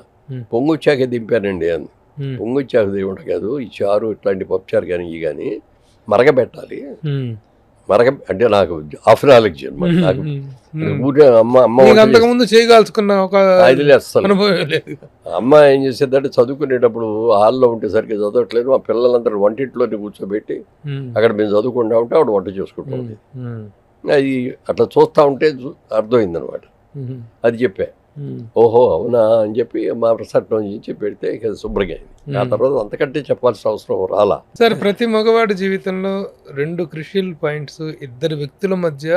S6: పొంగొచ్చాకే దింపానండి అంది. పొంగొచ్చాక దేవుంట కాదు, ఈ చారు ఇట్లాంటి పప్పుచారు కానీ ఇవి కానీ మరగబెట్టాలి. అంటే నాకు హాఫ్ నాలెడ్జ్ అనమాట. నాకు ఊరే
S2: అంతకుముందు చేయగలుచుకున్న ఒక
S6: అమ్మ ఏం చేసేదంటే చదువుకునేటప్పుడు హాల్లో ఉంటే సరిగ్గా చదవట్లేదు, మా పిల్లలందరూ వంటింట్లోనే కూర్చోబెట్టి అక్కడ మేము చదువుకుంటా ఉంటే ఆవిడ వంట చేసుకుంటాం. అది అట్లా చూస్తూ ఉంటే అర్థమైంది అనమాట. అది చెప్పా. ఓహో అవునా అని చెప్పి మా ప్రసట్టం చెప్పి పెడితే ఇక శుభ్రంగా అయింది. ఆ తర్వాత అంతకంటే చెప్పాల్సిన అవసరం రాలా.
S2: సార్, ప్రతి మగవాడి జీవితంలో 2 క్రూషియల్ పాయింట్స్, ఇద్దరు వ్యక్తుల మధ్య,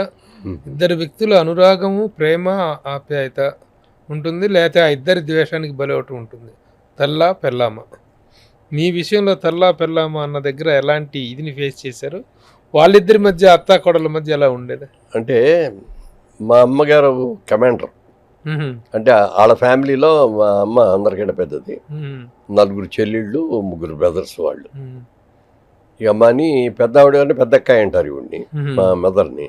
S2: ఇద్దరు వ్యక్తుల అనురాగము, ప్రేమ, ఆప్యాయత ఉంటుంది, లేకపోతే ఆ ఇద్దరి ద్వేషానికి బలవటం ఉంటుంది. తల్లా పెళ్ళామ. మీ విషయంలో తల్లా పెళ్ళామ అన్న దగ్గర ఎలాంటి ఇదిని ఫేస్ చేశారు? వాళ్ళిద్దరి మధ్య, అత్తా కోడల మధ్య ఎలా ఉండేది?
S6: అంటే మా అమ్మగారు కమాండర్. అంటే వాళ్ళ ఫ్యామిలీలో మా అమ్మ అందరికంటే పెద్దది. 4 చెల్లెళ్ళు, 3 బ్రదర్స్ వాళ్ళు. ఇక అమ్మని పెద్ద ఆవిడ అంటే పెద్దక్కాయ అంటారు ఈవిడ్ని, మా మదర్ని.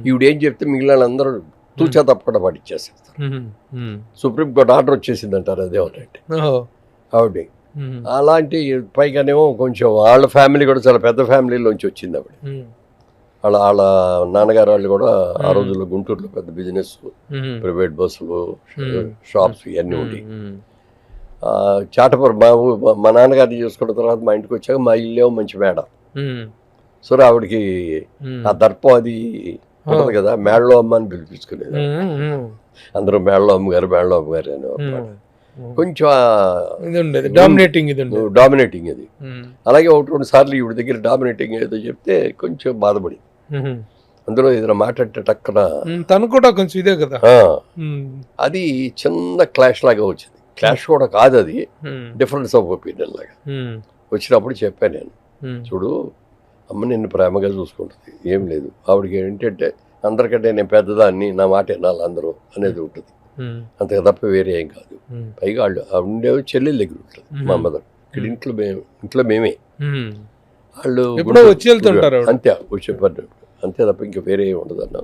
S6: ఈవిడ ఏం చెప్తే మిగిలిన అందరూ తూచా తప్పకుండా పాటిచ్చేసేస్తారు. సుప్రీంకోర్టు ఆర్డర్ వచ్చేసింది అంటారు అదేమంటే ఆవిడ. అలాంటి పైగానేమో కొంచెం వాళ్ళ ఫ్యామిలీ కూడా చాలా పెద్ద ఫ్యామిలీలోంచి వచ్చింది ఆవిడ. వాళ్ళ నాన్నగారు వాళ్ళు కూడా ఆ రోజుల్లో గుంటూరులో పెద్ద బిజినెస్, ప్రైవేట్ బస్సులు, షాప్స్ ఇవన్నీ ఉండి చాటపూర్ మా నాన్నగారిని చూసుకున్న తర్వాత మా ఇంటికి వచ్చాక మా ఇల్లేమో మంచి మేడ. సో ఆవిడకి ఆ దర్పం అది ఉంటుంది కదా, మేడలో అమ్మ అని పిలిపించుకునేది. అందరూ మేడలో అమ్మగారు అనేవారు. కొంచెం డామినేటింగ్ ఇది. అలాగే 1-2 సార్లు ఈవిడ దగ్గర డామినేటింగ్ ఏదో చెప్తే కొంచెం బాధపడి, అందులో ఏదైనా మాట్లాడితే టక్కన
S2: తను కూడా కొంచెం ఇదే కదా,
S6: అది చిన్న క్లాష్ లాగా వచ్చింది. క్లాష్ కూడా కాదు, అది డిఫరెన్స్ ఆఫ్ ఒపీనియన్ లాగా వచ్చినప్పుడు చెప్పాను నేను, చూడు అమ్మ నిన్ను ప్రేమగా చూసుకుంటుంది, ఏం లేదు. ఆవిడకి ఏంటంటే అందరికంటే నేను పెద్దదాన్ని, నా మాట వినాలి అందరూ అనేది ఉంటుంది, అంతగా తప్ప వేరే ఏం కాదు. పైగా వాళ్ళు ఉండేవి చెల్లెల దగ్గర ఉంటుంది మా మదర్. ఇక్కడ ఇంట్లో మేమే, వాళ్ళు
S2: వచ్చి వెళ్తుంటారు
S6: అంతే, వచ్చేపారు అంతే తప్ప ఇంకా వేరే ఏమి ఉండదు అన్న.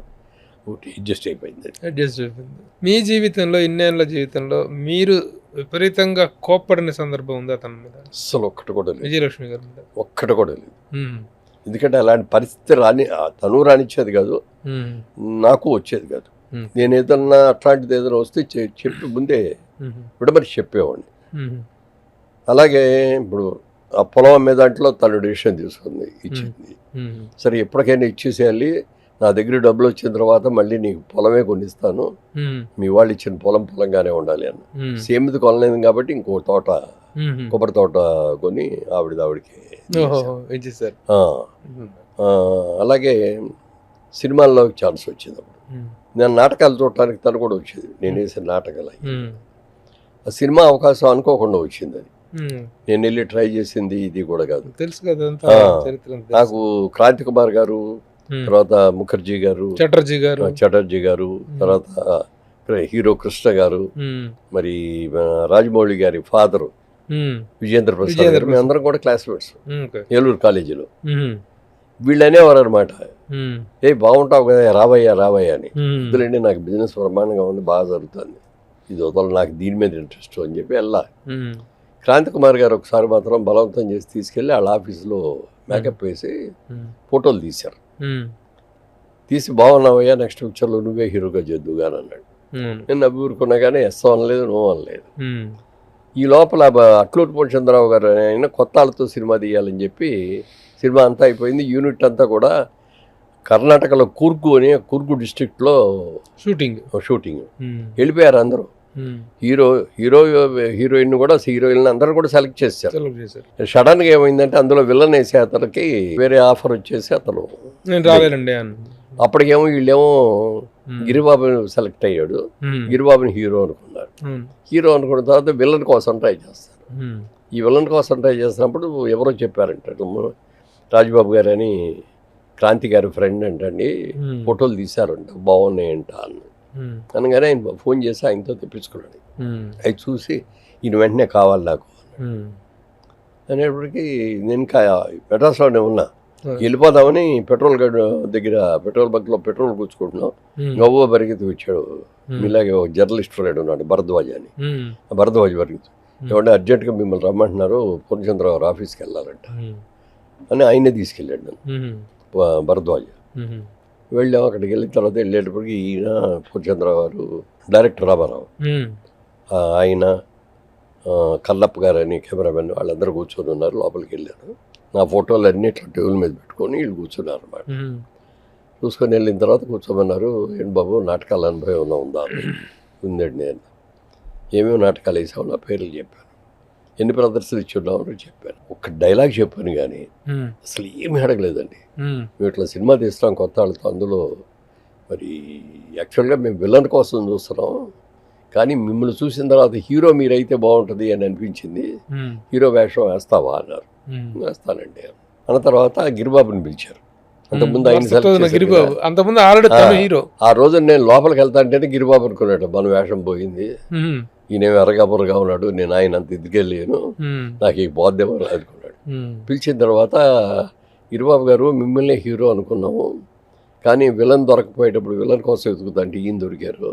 S6: అడ్జస్ట్ అయిపోయింది.
S2: మీ జీవితంలో, ఇన్నేళ్ళ జీవితంలో మీరు విపరీతంగా కోప్పడిన సందర్భం ఉందా తన మీద?
S6: అస్సలు ఒక్కటి కూడా లేదు.
S2: విజయలక్ష్మి గారి మీద
S6: ఒక్కటి కూడా లేదు. ఎందుకంటే అలాంటి పరిస్థితి తను రానిచ్చేది కాదు, నాకు వచ్చేది కాదు. నేను ఏదన్నా అట్లాంటిది ఏదైనా వస్తే చెప్పి ముందే విడమరి చెప్పేవాడిని. అలాగే ఇప్పుడు ఆ పొలం అమ్మే దాంట్లో తను డిసిషన్ తీసుకుంది, ఇచ్చింది. సరే ఎప్పటికైనా ఇచ్చేసేయాలి, నా దగ్గర డబ్బులు వచ్చిన తర్వాత మళ్ళీ నీకు పొలమే కొనిస్తాను, మీ వాళ్ళు ఇచ్చిన పొలంగానే ఉండాలి అన్న. సేమిది కొనలేదు కాబట్టి ఇంకో తోట, కొబ్బరి తోట కొని ఆవిడకి. అలాగే సినిమాల్లో ఛాన్స్ వచ్చింది. అప్పుడు నేను నాటకాలు చూడటానికి తను కూడా వచ్చేది, నేను వేసిన నాటకాలు. ఆ సినిమా అవకాశం అనుకోకుండా వచ్చింది, అది నేను వెళ్ళి ట్రై చేసింది ఇది కూడా కాదు.
S2: తెలుసు కదా
S6: నాకు క్రాంతి కుమార్ గారు, తర్వాత ముఖర్జీ గారు, చటర్జీ గారు, తర్వాత హీరో కృష్ణ గారు, మరి రాజమౌళి గారి ఫాదరు విజయేంద్ర ప్రసాద్
S2: విజయేంద్ర
S6: గారు, మేము అందరం కూడా క్లాస్మేట్స్
S2: ఓకే.
S6: ఏలూరు కాలేజీలో. వీళ్ళు అనేవారు అనమాట, ఏ బాగుంటావు కదా రావయ్యా అని. వద్దులేండి, నాకు బిజినెస్ బ్రహ్మాండంగా ఉంది, బాగా జరుగుతుంది, ఇది వదలు, నాకు దీని మీద ఇంట్రెస్ట్ అని చెప్పి వెళ్ళా. క్రాంతి కుమార్ గారు ఒకసారి మాత్రం బలవంతం చేసి తీసుకెళ్ళి వాళ్ళ ఆఫీస్లో మేకప్ వేసి ఫోటోలు తీశారు. తీసి బాగున్నావయ్యా, నెక్స్ట్ పిక్చర్లో నువ్వే హీరోగా చేద్దువు కానీ అన్నాడు. నేను నవ్వి ఊరుకున్నా కానీ ఎస్ అనలేదు, నో అనలేదు. ఈ లోపల అట్లూరి పూర్ణచంద్రరావు గారు ఆయన కొత్త వాళ్ళతో సినిమా తీయాలని చెప్పి సినిమా అంతా అయిపోయింది. యూనిట్ అంతా కూడా కర్ణాటకలో కూర్గు డిస్ట్రిక్ట్లో షూటింగ్ వెళ్ళిపోయారు అందరూ. హీరోయిన్ కూడా హీరోయిన్ అందరూ కూడా సెలెక్ట్ చేశారు. సడన్గా ఏమైందంటే అందులో విలన్ వేసే అతనికి వేరే ఆఫర్ వచ్చేసి అతను
S2: రాలేదండి.
S6: అప్పటికేమో వీళ్ళేమో గిరిబాబు సెలెక్ట్ అయ్యాడు. గిరిబాబుని హీరో అనుకున్నారు. హీరో అనుకున్న తర్వాత విలన్ కోసం ట్రై చేస్తారు. ఈ విలన్ కోసం ట్రై చేసినప్పుడు ఎవరో చెప్పారంట, రాజబాబు గారు అని క్రాంతి గారి ఫ్రెండ్ అంటండి, ఫోటోలు తీశారంట, బాగున్నాయంట అన్న. అనగానే ఆయన ఫోన్ చేసి ఆయనతో తెప్పించుకున్నాడు. అవి చూసి ఈయన వెంటనే కావాలి నాకు అనేప్పటికీ నేను మెడ్రాస్లోనే ఉన్నా, వెళ్ళిపోదామని పెట్రోల్ పెట్రోల్ బంక్లో పెట్రోల్ కూర్చుకుంటున్నాం. గవ్వ పరిగెత్తి వచ్చాడు, ఇలాగే ఒక జర్నలిస్ట్ ఫ్రెండ్ ఉన్నాడు భరద్వాజ్ అని. భరద్వాజ్ పరిగెత్తి, ఏమంటే అర్జెంట్గా మిమ్మల్ని రమ్మంటున్నారు, పూర్ణచంద్రరావు ఆఫీస్కి వెళ్ళాలంట అని ఆయనే తీసుకెళ్ళాడు నన్ను, భరద్వాజ్. వెళ్ళాం. అక్కడికి వెళ్ళిన తర్వాత వెళ్ళేటప్పటికి ఈయన పూర్ణచంద్రరావు గారు, డైరెక్టర్ రామారావు, ఆయన కల్లప్ప గారు అని కెమెరామెన్, వాళ్ళందరూ కూర్చొని ఉన్నారు. లోపలికి వెళ్ళాను. నా ఫోటోలు అన్నీ ఇట్లా టేబుల్ మీద పెట్టుకొని వీళ్ళు కూర్చున్నారు అన్నమాట. చూసుకొని వెళ్ళిన తర్వాత కూర్చోమన్నారు. ఏంటి బాబు, నాటకాల అనుభవం ఏమైనా ఉందా? ఉందండి. నేను ఏమేమి నాటకాలు వేసావు నా పేర్లు చెప్పాను, ఎన్ని ప్రదర్శనలు ఇచ్చున్నావు అని చెప్పాను. ఒక డైలాగ్ చెప్పాను కానీ అసలు ఏమీ అడగలేదండి. మేము ఇట్లా సినిమా తీస్తాం కొత్త వాళ్ళతో, అందులో మరి యాక్చువల్గా మేము విలన్ కోసం చూస్తున్నాం, కానీ మిమ్మల్ని చూసిన తర్వాత హీరో మీరైతే బాగుంటుంది అని అనిపించింది, హీరో వేషం వేస్తావా అన్నారు. వేస్తానండి అన్న తర్వాత గిరిబాబుని పిలిచారు. అంతకుముందు ఆ రోజు నేను లోపలికి వెళ్తా అంటేనే గిరిబాబు అనుకున్నాడు, మన వేషం పోయింది, ఈయనేమి ఎర్రగాబురగా ఉన్నాడు, నేను ఆయన అంత ఎదిగెళ్ళాను, నాకు ఈ బోధేమో అనుకున్నాడు. పిలిచిన తర్వాత గిరిబాబు గారు, మిమ్మల్ని హీరో అనుకున్నాము, కానీ విలన్ దొరకపోయేటప్పుడు విలన్ కోసం వెతుకుతా అంటే ఈయన దొరికారు,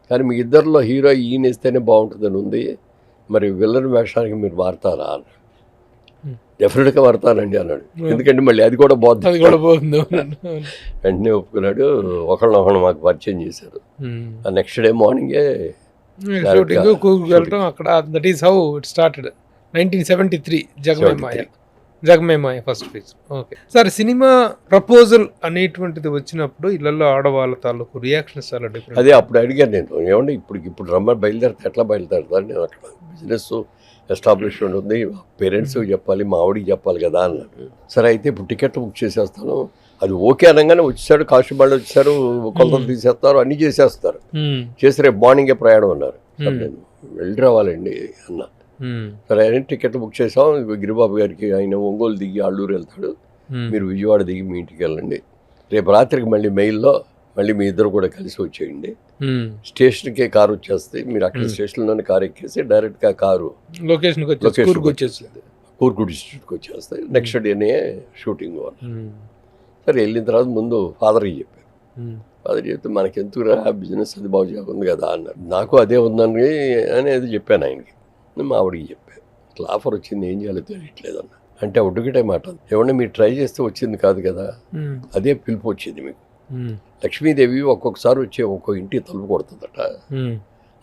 S6: కానీ మీ ఇద్దరిలో హీరో ఈయన వేస్తేనే బాగుంటుందని ఉంది, మరి విలన్ వేషానికి మీరు మారుతారా అన్నాడు. డెఫినెట్గా మారుతానండి అన్నాడు. ఎందుకంటే మళ్ళీ అది కూడా బాగుంది. వెంటనే ఒప్పుకున్నాడు. ఒకళ్ళొకళ్ళు మాకు పరిచయం చేశారు. నెక్స్ట్ డే మార్నింగే
S2: వెళ్ళటం అక్కడ. That is how it started. 1973 Jagame Maya first phase. Okay sir, cinema proposal అనేటువంటిది వచ్చినప్పుడు ఇళ్లలో ఆడవాళ్ళ తాలూకు రియాక్షన్స్ చాలా డిఫరెంట్.
S6: అదే అప్పుడు అడిగాను నేను, ఏమంటే ఇప్పుడు బయలుదేరితే ఎట్లా బయలుదేరుతాను నేను, అక్కడ బిజినెస్ ఎస్టాబ్లిష్మెంట్ ఉంది, పేరెంట్స్ చెప్పాలి, మా ఆవిడికి చెప్పాలి కదా అన్నాడు. సరే అయితే ఇప్పుడు టికెట్ బుక్ చేసేస్తాను, అది ఓకే అనగానే వచ్చేసాడు. కాస్ట్ వాళ్ళు వచ్చారు, కొలతలు తీసేస్తారు, అన్నీ చేసేస్తారు. చేసి రేపు మార్నింగే ప్రయాణం అన్నారు. సరే నేను వెళ్ళి రావాలండి అన్నా. సరే అని టికెట్ బుక్ చేసాం. గిరిబాబు గారికి ఆయన ఒంగోలు దిగి అల్లూరు వెళ్తాడు, మీరు విజయవాడ దిగి మీ ఇంటికి వెళ్ళండి, రేపు రాత్రికి మళ్ళీ మెయిల్లో మళ్ళీ మీ ఇద్దరు కూడా కలిసి వచ్చేయండి, స్టేషన్కే కారు వచ్చేస్తే మీరు అక్కడ స్టేషన్లోనే కారు ఎక్కేసి డైరెక్ట్గా కారు కూర్గు డిస్ట్రిక్ట్కి వచ్చేస్తాయి, నెక్స్ట్ డేనే షూటింగ్. సరే వెళ్ళిన తర్వాత ముందు ఫాదర్కి చెప్పారు. ఫాదర్ చెప్తే మనకెందుకురా బిజినెస్ అది బాగా ఉంది కదా అన్నారు. నాకు అదే ఉందని అనేది చెప్పాను ఆయనకి. మా ఆవిడికి చెప్పాను, ఇట్లా ఆఫర్ వచ్చింది, ఏం చేయాలో తెలియట్లేదు అన్న. అంటే ఒకటే మాట, ఏమన్నా మీరు ట్రై చేస్తే వచ్చింది కాదు కదా, అదే పిలుపు వచ్చింది మీకు. లక్ష్మీదేవి ఒక్కొక్కసారి వచ్చే ఒక్కో ఇంటి తలుపు కొడుతుందట.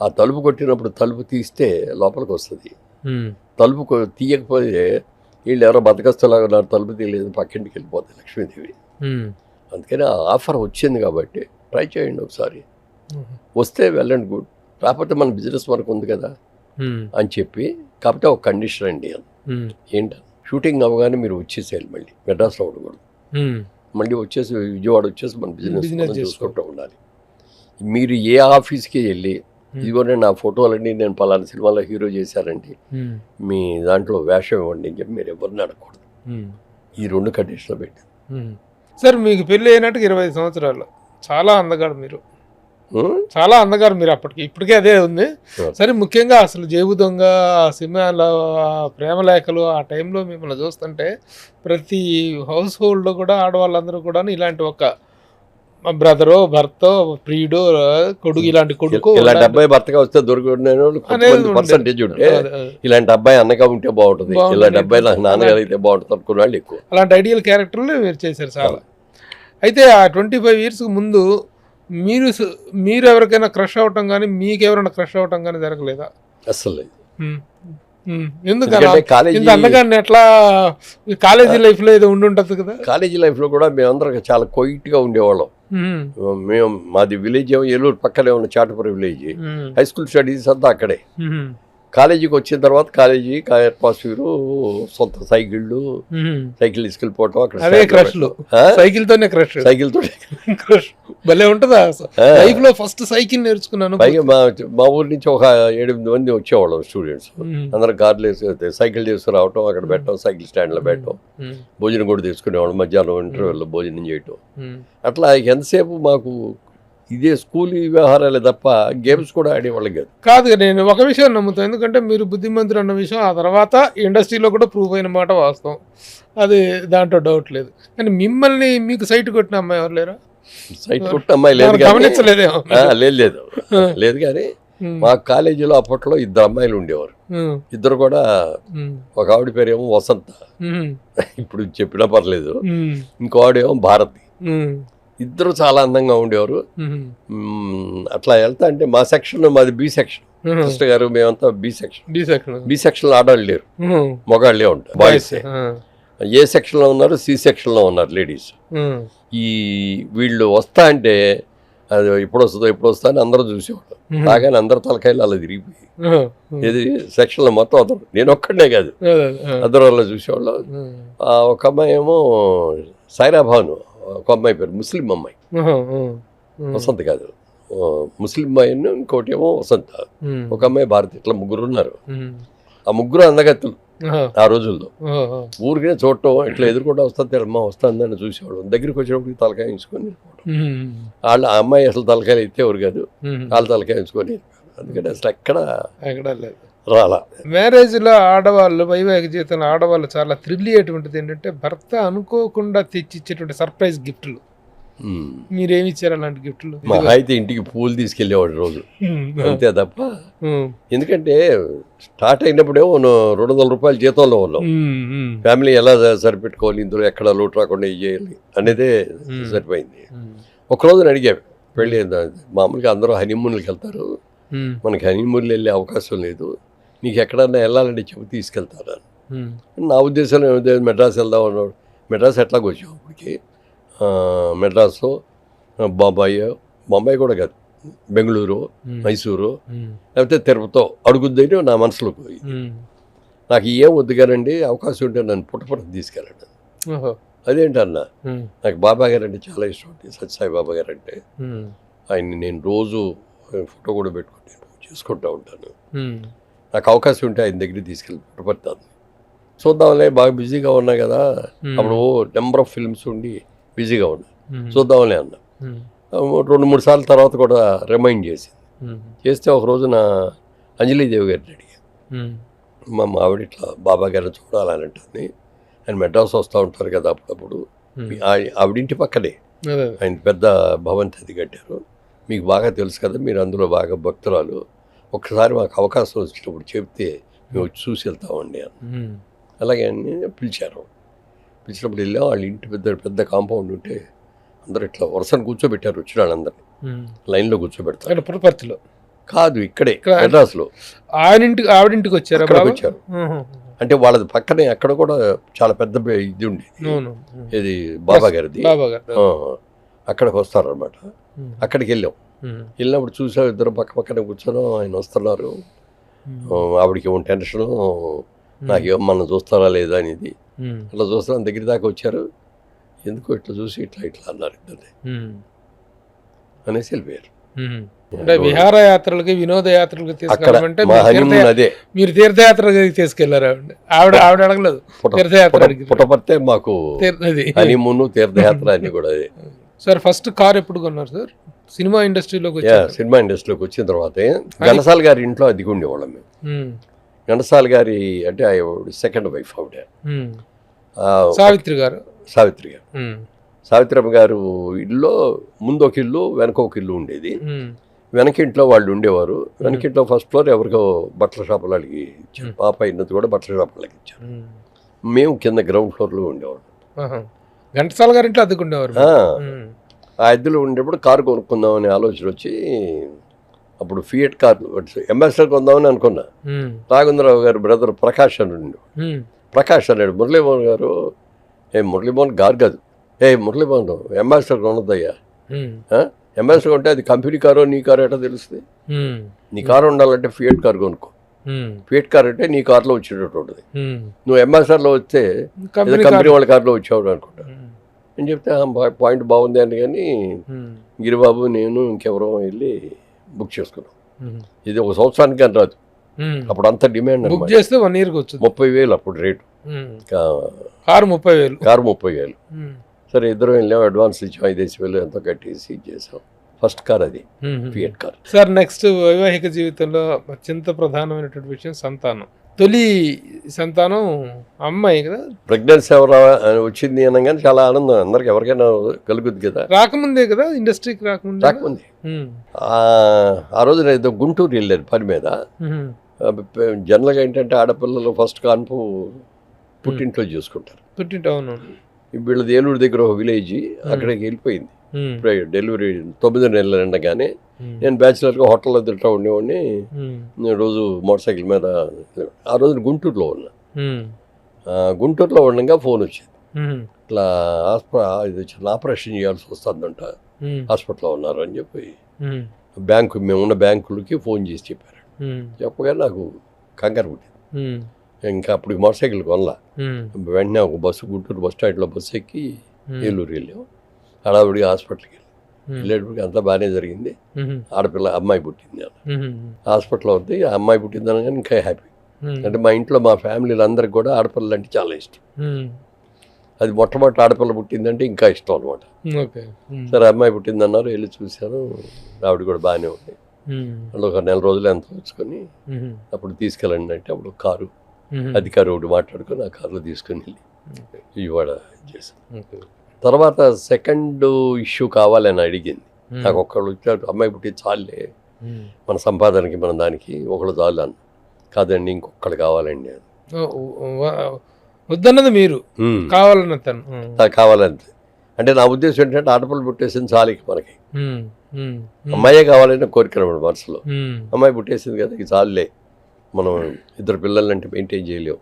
S6: ఆ తలుపు కొట్టినప్పుడు తలుపు తీస్తే లోపలికి వస్తుంది, తలుపు తీయకపోతే వీళ్ళు ఎవరో బతకస్తులాగా ఉన్నారు, తలుపు తీయలేదు, పక్కింటికి వెళ్ళిపోతుంది లక్ష్మీదేవి. అందుకని ఆ ఆఫర్ వచ్చింది కాబట్టి ట్రై చేయండి ఒకసారి, వస్తే వెళ్ళండి గుడ్, రాకపోతే మన బిజినెస్ వరకు ఉంది కదా అని చెప్పి. కాకపోతే ఒక కండిషన్ అండి అని, ఏంటని షూటింగ్ అవ్వగానే మీరు వచ్చేసేయాలి, మళ్ళీ మెడ్రాస్లో ఉండకూడదు, మళ్ళీ వచ్చేసి విజయవాడ వచ్చేసి మన బిజినెస్ చూసుకుంటూ ఉండాలి. మీరు ఏ ఆఫీస్కి వెళ్ళి ఇదిగోనే నా ఫోటోలన్నీ నేను పలానా సినిమాలో హీరో చేశారండి, మీ దాంట్లో వేషం ఇవ్వండి అని చెప్పి మీరు ఎవరిని అడగకూడదు. ఈ రెండు కండిషన్లో పెట్టారు.
S2: సార్ మీకు పెళ్ళి అయినట్టుగా 25 సంవత్సరాలు, చాలా అందగాడు మీరు. చాలా అందగారు మీరు అప్పటికి, ఇప్పటికే అదే ఉంది. సరే, ముఖ్యంగా అసలు జేబు దొంగ సినిమాలో ప్రేమలేఖలు ఆ టైంలో మిమ్మల్ని చూస్తుంటే ప్రతి హౌస్ హోల్డ్లో కూడా ఆడవాళ్ళందరూ కూడా ఇలాంటి ఒక బ్రదరో భర్తో ప్రియుడో కొడుకు, ఇలాంటి కొడుకు
S6: ఇలాంటి అబ్బాయి భర్తగా వస్తే దొరుకుతున్న పర్సంటేజ్ ఉంటే ఇలాంటి అబ్బాయి అన్నగా ఉంటే బాగుంటుంది, ఇలాంటి అబ్బాయి నాకు నాన్నగారు అయితే బాగుంటుంది అనుకున్న వాళ్ళు ఎక్కువ.
S2: అలాంటి ఐడియల్ క్యారెక్టర్లు మీరు చేశారు చాలా. అయితే ఆ 25 years ముందు మీరు ఎవరికైనా క్రష్ అవటం కానీ మీకు ఎవరైనా క్రష్ అవటం కానీ జరగలేదా?
S6: అస్సలు లేదు.
S2: ఎందుకంటే అందగాన్ని ఎట్లా కాలేజీ లైఫ్ లో ఏదో ఉండుంటది కదా.
S6: కాలేజీ లైఫ్ లో కూడా మేమందరం చాలా క్వైట్ గా ఉండేవాళ్ళం. మేము మాది విలేజ్ ఏలూరు పక్కనే ఉన్న చాటపురం విలేజ్. హై స్కూల్ స్టడీస్ అంతా అక్కడే. కాలేజీకి వచ్చిన తర్వాత కాలేజీ అట్మాస్ఫియర్, సొంత సైకిళ్ళు, సైకిల్ తీసుకెళ్ళిపోవటం, అక్కడ
S2: సైకిల్ తోనే క్రష్ భలే ఉంటుందా లైఫ్ లో. ఫస్ట్ సైకిల్ నేర్చుకున్నాను.
S6: పైగా మా ఊరి నుంచి ఒక 7-8 మంది వచ్చేవాళ్ళం స్టూడెంట్స్. అందరం కార్లు సైకిల్ తీసుకురావటం, అక్కడ పెట్టడం, సైకిల్ స్టాండ్ లో పెట్టడం, భోజనం కూడా తీసుకునేవాళ్ళం. మధ్యాహ్నం ఇంటర్వెల్లో భోజనం చేయటం. అట్లా ఎంతసేపు మాకు ఇదే స్కూల్ వ్యవహారాలే తప్ప గేమ్స్ కూడా ఆడేవాళ్ళం
S2: కాదు. నేను ఒక విషయం నమ్ముతాను, ఎందుకంటే మీరు బుద్ధిమంతులు అన్న విషయం ఆ తర్వాత ఇండస్ట్రీలో కూడా ప్రూవ్ అయిన మాట వాస్తవం, అది దాంట్లో డౌట్ లేదు. కానీ మిమ్మల్ని మీకు సైట్ కొట్టిన అమ్మాయి ఎవరు లేరా?
S6: సైట్ కొట్టిన అమ్మాయి లేదు,
S2: గమనించలేదేమో.
S6: లేదు కానీ మా కాలేజీలో అప్పట్లో 2 అమ్మాయిలు ఉండేవారు. ఇద్దరు కూడా, ఒక ఆవిడ పేరేమో వసంత, ఇప్పుడు చెప్పినా పర్లేదు, ఇంకో ఆవిడేమో భారతి. ఇద్దరు చాలా అందంగా ఉండేవారు. అట్లా వెళ్తా అంటే మా సెక్షన్, మాది బి సెక్షన్. కృష్ణ గారు మేమంతా బి సెక్షన్ ఆడవాళ్ళు లేరు, మగాళ్ళే ఉంటారు, బాయ్స్. ఏ సెక్షన్ లో ఉన్నారు, సి సెక్షన్ లో ఉన్నారు లేడీస్. ఈ వీళ్ళు వస్తా అంటే అది ఎప్పుడు వస్తా అని అందరూ చూసేవాళ్ళు. బాగానే అందరు తలకాయలు అలా తిరిగిపోయి ఏది సెక్షన్ లో మొత్తం అందరు, నేను ఒక్కడనే కాదు, అందరూ అలా చూసేవాళ్ళు. ఒక అమ్మాయి ఏమో సైరా భాను, ఒక అమ్మాయి పేరు ముస్లిం అమ్మాయి, వసంత కాదు, ముస్లిం అమ్మాయి, ఇంకోటి ఏమో వసంత, ఒక అమ్మాయి భారతి. ఇట్లా 3 ఉన్నారు. ఆ 3 అందగత్తులు ఆ రోజుల్లో. ఊరికే చూడటం, ఇట్లా ఎదురుకుండా వస్తుంది, అమ్మ వస్తుందని చూసేవాడు. దగ్గరికి వచ్చినప్పుడు తలకాయ ఉంచుకొని వాళ్ళు, ఆ అమ్మాయి అసలు తలకాయలు ఎత్తేవారు కాదు, వాళ్ళు తలకాయ ఉంచుకొని. అందుకని అసలు ఎక్కడ లేదు రాలా.
S2: మ్యారేజ్ లో ఆడవాళ్ళు, వైవాహిక జీవితంలో ఆడవాళ్ళు చాలా థ్రిల్ అయ్యేటువంటిది ఏంటంటే భర్త అనుకోకుండా తెచ్చిచ్చేటువంటి సర్ప్రైజ్ గిఫ్ట్లు. మీరేమి ఇచ్చారు అలాంటి గిఫ్ట్లు?
S6: మా అయితే ఇంటికి పూలు తీసుకెళ్లేవాడు రోజు, అంతే తప్ప. ఎందుకంటే స్టార్ట్ అయినప్పుడేమో 200 రూపాయలు జీతంలో ఉన్నాం. ఫ్యామిలీ ఎలా సరిపెట్టుకోవాలి, ఇందులో ఎక్కడ లోటు రాకుండా చేయాలి అనేదే సరిపోయింది. ఒకరోజు అడిగాను, పెళ్ళి మామూలుగా అందరూ హనీమూన్కి వెళ్తారు, మనకి హనీమూన్లు వెళ్ళే అవకాశం లేదు, నీకు ఎక్కడన్నా వెళ్ళాలంటే చెప్పి తీసుకెళ్తాను. నా ఉద్దేశం మెడ్రాస్ వెళ్దాం అన్నాడు. మెడ్రాస్ ఎట్లాగో వచ్చాం అప్పటికి. మెడ్రాసు, బొంబాయి కూడా కాదు, బెంగళూరు, మైసూరు, లేకపోతే తిరుపతితో అడుగుద్దని నా మనసులో పోయి, నాకు ఏం వద్దు కానండి, అవకాశం ఉంటే నన్ను పుట్టపర్తి తీసుకెళ్ళండి. అదేంటన్నా, నాకు బాబా గారు అంటే చాలా ఇష్టం అండి, సత్యసాయి బాబా గారు అంటే. ఆయన్ని నేను రోజు ఫోటో కూడా పెట్టుకుని చేసుకుంటూ ఉంటాను. నాకు అవకాశం ఉంటే ఆయన దగ్గరికి తీసుకెళ్ళి పుట్టపర్తాను. చూద్దాంలే, బాగా బిజీగా ఉన్నా కదా, అప్పుడు నెంబర్ ఆఫ్ ఫిల్మ్స్ ఉండి బిజీగా ఉన్నా, చూద్దాంలే అన్న. 2-3 సార్లు తర్వాత కూడా రిమైండ్ చేస్తే ఒక రోజు నా అంజలీదేవి గారిని అడిగాను, మా ఆవిడ ఇట్లా బాబా గారిని చూడాలని అంటుంది, ఆయన మెడ్రాస్ వస్తూ ఉంటారు కదా అప్పుడప్పుడు, ఆవిడింటి పక్కనే ఆయన పెద్ద భవంతి అది కట్టారు, మీకు బాగా తెలుసు కదా, మీరు అందులో బాగా భక్తురాలు, ఒక్కసారి మాకు అవకాశం వచ్చినప్పుడు చెప్తే మేము వచ్చి చూసి వెళ్తామండి అని. అలాగే అని పిలిచినప్పుడు వెళ్ళాం. వాళ్ళ ఇంటి పెద్ద కాంపౌండ్ ఉంటే అందరు ఇట్లా వరుసను కూర్చోబెట్టారు, వచ్చిన వాళ్ళందరినీ లైన్లో కూర్చోబెడతారు. పుట్టపర్తిలో కాదు, ఇక్కడే మెడ్రాస్లో. ఆవిడింటికి వచ్చారు. అంటే వాళ్ళది పక్కనే అక్కడ కూడా చాలా పెద్ద ఇది ఉండేది, ఇది బాబా గారిది, అక్కడికి వస్తారనమాట. అక్కడికి వెళ్ళినప్పుడు చూసాం, ఇద్దరు పక్కనే కూర్చొని ఆయన వస్తున్నారు. ఆవిడకి ఏమో టెన్షన్, నాకేమో మనం చూస్తారా లేదా అనేది. అట్లా చూస్తాను, దగ్గర దాకా వచ్చారు, ఎందుకో ఇట్లా చూసి ఇట్లా అన్నారు ఇద్దరు అనేసి వెళ్ళిపోయారు.
S2: విహారయాత్రలకి, వినోదయాత్రలకి తీసుకెళ్ళమంటే మీరు తీర్థయాత్రకి తీసుకెళ్లారు. ఆవిడ అడగలేదు, తీర్థయాత్ర
S6: పుట్టపర్తే మాకు హనీమూన్ తీర్థయాత్ర అని కూడా
S2: సార్ ఫస్ట్ కార్ ఎప్పుడు కొన్నారు సార్? సినిమా ఇండస్ట్రీలోకి వచ్చారు.
S6: సినిమా ఇండస్ట్రీలోకి వచ్చిన తర్వాతే ఘనసాల గారి ఇంట్లో అద్దెకు ఉండేవాళ్ళం మేము. ఘనసాల గారి అంటే సెకండ్ వైఫ్ ఆవిడ,
S2: సావిత్రి గారు.
S6: సావిత్రమ్మ గారు ఇల్లు ముందు ఒక ఇల్లు వెనక ఒక ఇల్లు ఉండేది. వెనకింట్లో వాళ్ళు ఉండేవారు. వెనకింట్లో ఫస్ట్ ఫ్లోర్ ఎవరికో బట్టల షాపుల వాళ్ళకి ఇచ్చారు. పాప ఇన్నది కూడా బట్టల షాప్ వాళ్ళకి ఇచ్చారు. మేము కింద గ్రౌండ్ ఫ్లోర్లో ఉండేవాళ్ళం.
S2: ఘంటసాల గారి ఇంట్లో అద్దెకుండేవారు.
S6: ఆ అద్దెలో ఉండేప్పుడు కారు కొనుక్కుందామనే ఆలోచన వచ్చి అప్పుడు ఫియట్ కార్లు అంబాసిడర్ కొందామని అనుకున్నా. రాఘవేంద్రరావు గారు బ్రదర్ ప్రకాష్ అని ఉండే. ప్రకాష్ అన్నాడు, మురళీమోహన్ గారు మురళీమోహన్ గారు కాదు, మురళీమోహన్ అంబాసిడర్ కొనద్దయ్యా, అంబాసిడర్ కొంటే అది కంపెనీ కారో నీ కారో ఎట్లా తెలుస్తుంది, నీ కారు ఉండాలంటే ఫియట్ కారు కొనుక్కో, ఫియట్ కార్ అంటే నీ కార్లో వచ్చేటట్టు ఉంటుంది, నువ్వు అంబాసిడర్లో వస్తే కంపెనీ వాళ్ళ కార్లో వచ్చావు అనుకుంటా అని చెప్తే పాయింట్ బాగుంది అని. కానీ గిరిబాబు నేను ఇంకెవరో వెళ్ళి బుక్ చేసుకున్నాం. ఇది ఒక సంవత్సరానికి అని రాదు, అప్పుడు అంత డిమాండ్.
S2: బుక్ చేస్తే 1 yearకి వచ్చింది.
S6: 30,000 అప్పుడు రేటు.
S2: కారు 30,000.
S6: సరే ఇద్దరం వెళ్ళాం, అడ్వాన్స్ ఇచ్చాం, 5,000 ఎంతో కట్టేసి చేసాం. ఫస్ట్ కార్ అది ఫియట్ కార్.
S2: సార్ నెక్స్ట్ వైవాహిక జీవితంలో అత్యంత ప్రధానమైనటువంటి విషయం సంతానం. తొలి సంతానం అమ్మాయి కదా.
S6: ప్రెగ్నెన్సీ ఎవరు వచ్చింది అనగానే చాలా ఆనందం అందరికి, ఎవరికైనా కలుగుద్ది కదా.
S2: రాకముందే కదా, ఇండస్ట్రీకి రాకముందే.
S6: ఆ రోజు ఏదో గుంటూరు వెళ్ళారు పని మీద. జనరల్గా ఏంటంటే ఆడపిల్లలు ఫస్ట్ కాన్పు పుట్టింట్లో చూసుకుంటారు.
S2: అవును.
S6: వీళ్ళది ఏలూరు దగ్గర ఒక విలేజ్, అక్కడికి వెళ్ళిపోయింది. డెలివరీ 9 నెలలు ఉండగానే నేను బ్యాచిలర్గా హోటల్లో తింటా ఉండేవాడిని. రోజు మోటార్ సైకిల్ మీద. ఆ రోజు గుంటూరులో ఉన్నా. గుంటూరులో ఉండగా ఫోన్ వచ్చింది, ఇట్లా ఇది చిన్న ఆపరేషన్ చేయాల్సి వస్తుందంట, హాస్పిటల్లో ఉన్నారు అని చెప్పి బ్యాంకు మేమున్న బ్యాంకులకి ఫోన్ చేసి చెప్పారు. చెప్పగా నాకు కంగారు పుట్టింది. ఇంకా అప్పుడు మోటార్ సైకిల్ కొనలా. వెంటనే ఒక బస్సు, గుంటూరు బస్ స్టాండ్లో బస్సు ఎక్కి ఏలూరు వెళ్ళాం. హడావుడిగా హాస్పిటల్కి వెళ్ళేటప్పటికి అంతా బాగానే జరిగింది. ఆడపిల్ల అమ్మాయి పుట్టింది. హాస్పిటల్లో ఉంది, ఆ అమ్మాయి పుట్టింది అనగానే ఇంకా హ్యాపీ. అంటే మా ఇంట్లో మా ఫ్యామిలీలు అందరికి కూడా ఆడపిల్లలు అంటే చాలా ఇష్టం. అది మొట్టమొదటి ఆడపిల్ల పుట్టిందంటే ఇంకా ఇష్టం అనమాట. సరే అమ్మాయి పుట్టింది అన్నారు, వెళ్ళి చూశాను, ఆవిడ కూడా బాగానే ఉంది. వాళ్ళు ఒక 4 రోజులు ఎంత వచ్చుకొని అప్పుడు తీసుకెళ్ళండి అంటే అప్పుడు కారు అధికారి ఒకటి మాట్లాడుకొని ఆ కారులో తీసుకొని వెళ్ళి విజయవాడ చేశాను. తర్వాత సెకండ్ ఇష్యూ కావాలని అడిగింది. నాకు ఒక్కళ్ళు వచ్చారు, అమ్మాయి పుట్టి చాలే మన సంపాదనకి మన దానికి ఒకళ్ళు చాలు అన్న. కాదండి ఇంకొకళ్ళు కావాలండి అని.
S2: వద్దన్నది మీరు,
S6: కావాలంటే అంటే నా ఉద్దేశం ఏంటంటే ఆడపిల్ల పుట్టేసింది చాలికి మనకి, అమ్మాయే కావాలని కోరిక మనసులో. అమ్మాయి పుట్టేసింది కదా ఇది చాలులే, మనం 2 పిల్లలంటే మెయింటైన్ చేయలేవు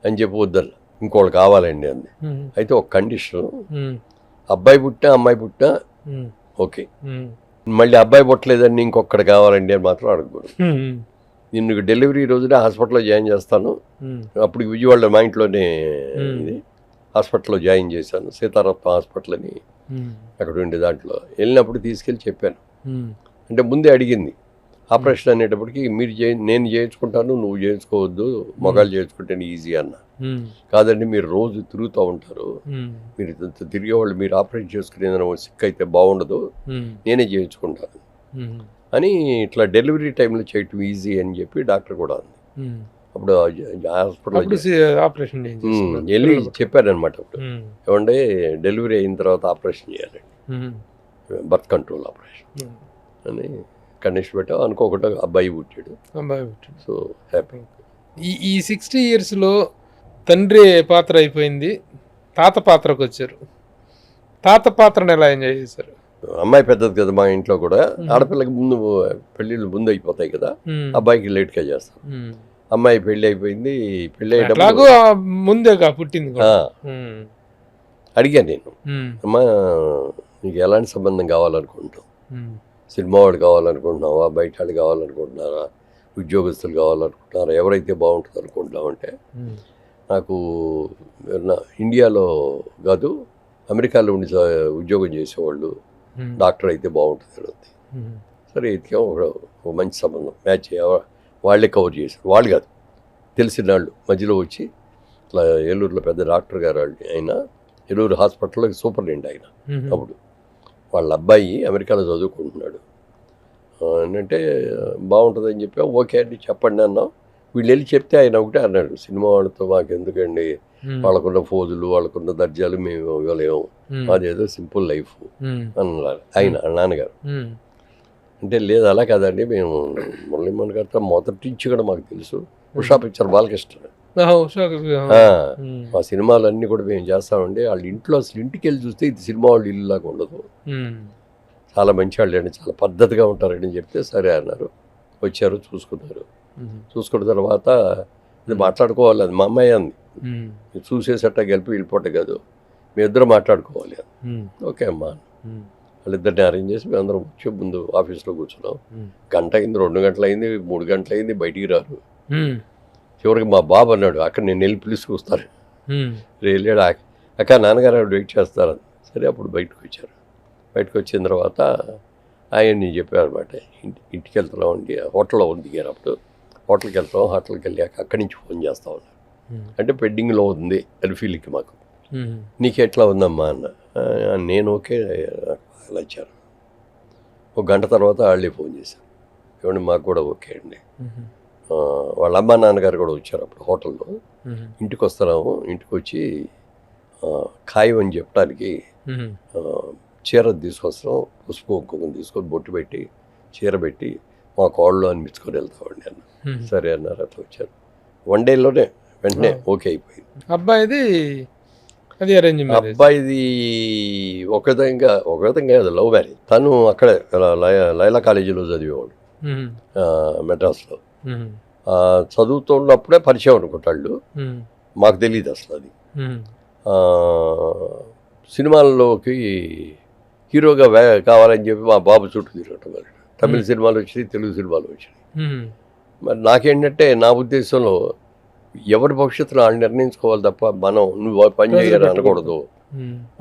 S6: అని చెప్పి వద్దన్న, ఇంకోళ్ళు కావాలండి అంది. అయితే ఒక కండిషన్, అబ్బాయి పుట్టా అమ్మాయి పుట్టా ఓకే, మళ్ళీ అబ్బాయి పుట్టలేదండి ఇంకొకటి కావాలండి అని మాత్రం అడగకూడదు. నిన్ను డెలివరీ రోజునే హాస్పిటల్లో జాయిన్ చేస్తాను, అప్పుడు విజయవాడలో మా ఇంట్లోనే ఇది హాస్పిటల్లో జాయిన్ చేశాను, సీతారత్న హాస్పిటల్ అని అక్కడ ఉండే. దాంట్లో వెళ్ళినప్పుడు తీసుకెళ్ళి చెప్పాను. అంటే ముందే అడిగింది, ఆపరేషన్ అనేటప్పటికి మీరు నేను చేయించుకుంటాను నువ్వు చేయించుకోవద్దు, మగాళ్ళు చేయించుకుంటేనే ఈజీ అన్న. కాదండి మీరు రోజు తిరుగుతూ ఉంటారు, మీరు తిరిగేవాళ్ళు, మీరు ఆపరేషన్ చేసుకునేదని సిక్ అయితే బాగుండదు, నేనే చేయించుకుంటాను అని ఇట్లా డెలివరీ టైంలో చేయటం ఈజీ అని చెప్పి డాక్టర్ కూడా అంది. అప్పుడు హాస్పిటల్ ఆపరేషన్ వెళ్ళి చెప్పారనమాట. అప్పుడు ఏమంటే డెలివరీ అయిన తర్వాత ఆపరేషన్ చేయాలండి, బర్త్ కంట్రోల్ ఆపరేషన్ అని కండిషన్ పెట్టావు. అనుకోకుండా అబ్బాయి పుట్టాడు. So happy.
S2: ఈ 60 yearsలో తండ్రి పాత్ర అయిపోయింది, తాత పాత్రకు వచ్చారు. తాత పాత్రను ఎలా ఎంజాయ్ చేశారు?
S6: అమ్మాయి పెద్దది కదా మా ఇంట్లో కూడా, ఆడపిల్లకి ముందు పెళ్ళిళ్ళు ముందు అయిపోతాయి కదా, అబ్బాయికి లేట్గా చేస్తాం. అమ్మాయి పెళ్ళి అయిపోయింది, పెళ్ళి అయ్యేటప్పుడు
S2: ముందేగా పుట్టింది.
S6: అడిగాను నేను, అమ్మా నీకు ఎలాంటి సంబంధం కావాలనుకుంటావు, సినిమా వాడు కావాలనుకుంటున్నావా, బయట వాళ్ళు కావాలనుకుంటున్నారా, ఉద్యోగస్తులు కావాలనుకుంటున్నారా, ఎవరైతే బాగుంటుంది అనుకుంటున్నావు అంటే నాకు ఇండియాలో కాదు అమెరికాలో ఉండి ఉద్యోగం చేసేవాళ్ళు డాక్టర్ అయితే బాగుంటుంది అడుగుతుంది. సరే ఎతికాం, ఒక మంచి సంబంధం మ్యాచ్ వాళ్ళే కవర్ చేశారు, వాళ్ళు కాదు తెలిసిన వాళ్ళు మధ్యలో వచ్చి ఇట్లా ఏలూరులో పెద్ద డాక్టర్ గారు ఆయన, ఏలూరు హాస్పిటల్లో సూపరింటెండెంట్ ఆయన. అప్పుడు వాళ్ళ అబ్బాయి అమెరికాలో చదువుకుంటున్నాడు. అంటే బాగుంటుందని చెప్పా. ఓకే అండి చెప్పండి అన్నాం. వీళ్ళు వెళ్ళి చెప్తే ఆయన ఒకటే అన్నాడు, సినిమా వాళ్ళతో మాకు ఎందుకండి, వాళ్ళకున్న ఫోజులు వాళ్ళకున్న దర్జాలు మేము ఇవ్వలేము, అదేదో సింపుల్ లైఫ్ అన్నారు ఆయన నాన్నగారు. అంటే లేదు అలా కాదండి, మేము మురళీమోహన్ గారితో మొదటి నుంచి కూడా మాకు తెలుసు, ఉషా పిక్చర్ బాలకృష్ణ మా సినిమాలన్నీ కూడా మేము చేస్తామండి. వాళ్ళ ఇంట్లో అసలు ఇంటికి వెళ్ళి చూస్తే ఇది సినిమా వాళ్ళు ఇల్లులాగా ఉండదు, చాలా మంచి వాళ్ళు అండి, చాలా పద్ధతిగా ఉంటారండి చెప్తే సరే అన్నారు. వచ్చారు, చూసుకున్నారు. చూసుకున్న తర్వాత ఇది మాట్లాడుకోవాలి, అది మా అమ్మాయి అంది, చూసేసట్ట గెలిపి వెళ్ళిపోతే కాదు, మీ ఇద్దరు మాట్లాడుకోవాలి అని. ఓకే అమ్మా, వాళ్ళిద్దరిని అరేంజ్ చేసి మేము అందరం వచ్చి ముందు ఆఫీస్లో కూర్చున్నాం. గంట అయింది, 2 గంటలు అయింది, 3 గంటలు అయింది, బయటికి రారు. చివరికి మా బాబు అన్నాడు, అక్కడ నేను వెళ్ళి పిలుచుకొస్తాను. వెళ్ళాడు, అక్క నాన్నగారు వెయిట్ చేస్తారని. సరే అప్పుడు బయటకు వచ్చారు. బయటకు వచ్చిన తర్వాత ఆయన్ని చెప్పారనమాట, ఇంటికి వెళ్తున్నాం అండి, హోటల్లో దిగారు. అప్పుడు హోటల్కి వెళ్తాం, హోటల్కి వెళ్ళాక అక్కడి నుంచి ఫోన్ చేస్తా ఉన్నారు. అంటే పెండింగ్లో ఉంది అని ఫీల్కి మాకు. నీకు ఎట్లా ఉందమ్మా అన్న. నేను ఓకే అలా ఇచ్చారు. 1 గంట తర్వాత వాళ్ళే ఫోన్ చేశారు, ఏమండి మాకు కూడా ఓకే అండి. వాళ్ళ అమ్మ నాన్నగారు కూడా వచ్చారు అప్పుడు హోటల్లో. ఇంటికి వస్తున్నాము, ఇంటికి వచ్చి ఖాయం అని చెప్పడానికి చీర తీసుకొస్తాం, పుష్ప కుంకుమ తీసుకొని బొట్టు పెట్టి చీర పెట్టి మా కోళ్ళు అనిపించుకొని వెళ్తామండి అన్న. సరే అన్నారు, అట్లా వచ్చారు. 1 డేలోనే వెంటనే ఓకే అయిపోయింది.
S2: అబ్బాయిది అది అరేంజ్ మ్యారేజ్.
S6: అబ్బాయిది ఒక విధంగా కాదు, లవ్ మ్యారేజ్. తను అక్కడే లైలా కాలేజీలో చదివేవాడు మెడ్రాస్లో. చదువుతున్నప్పుడే పరిచయం అనుకుంటాళ్ళు, మాకు తెలియదు అసలు అది. సినిమాల్లోకి హీరోగా కావాలని చెప్పి మా బాబు చుట్టూ తిరగటం. తమిళ సినిమాలు వచ్చినాయి, తెలుగు సినిమాలు వచ్చినాయి. మరి నాకేంటంటే నా ఉద్దేశంలో ఎవరి భవిష్యత్తులో వాళ్ళు నిర్ణయించుకోవాలి తప్ప మనం నువ్వు పని చేయాలి అనకూడదు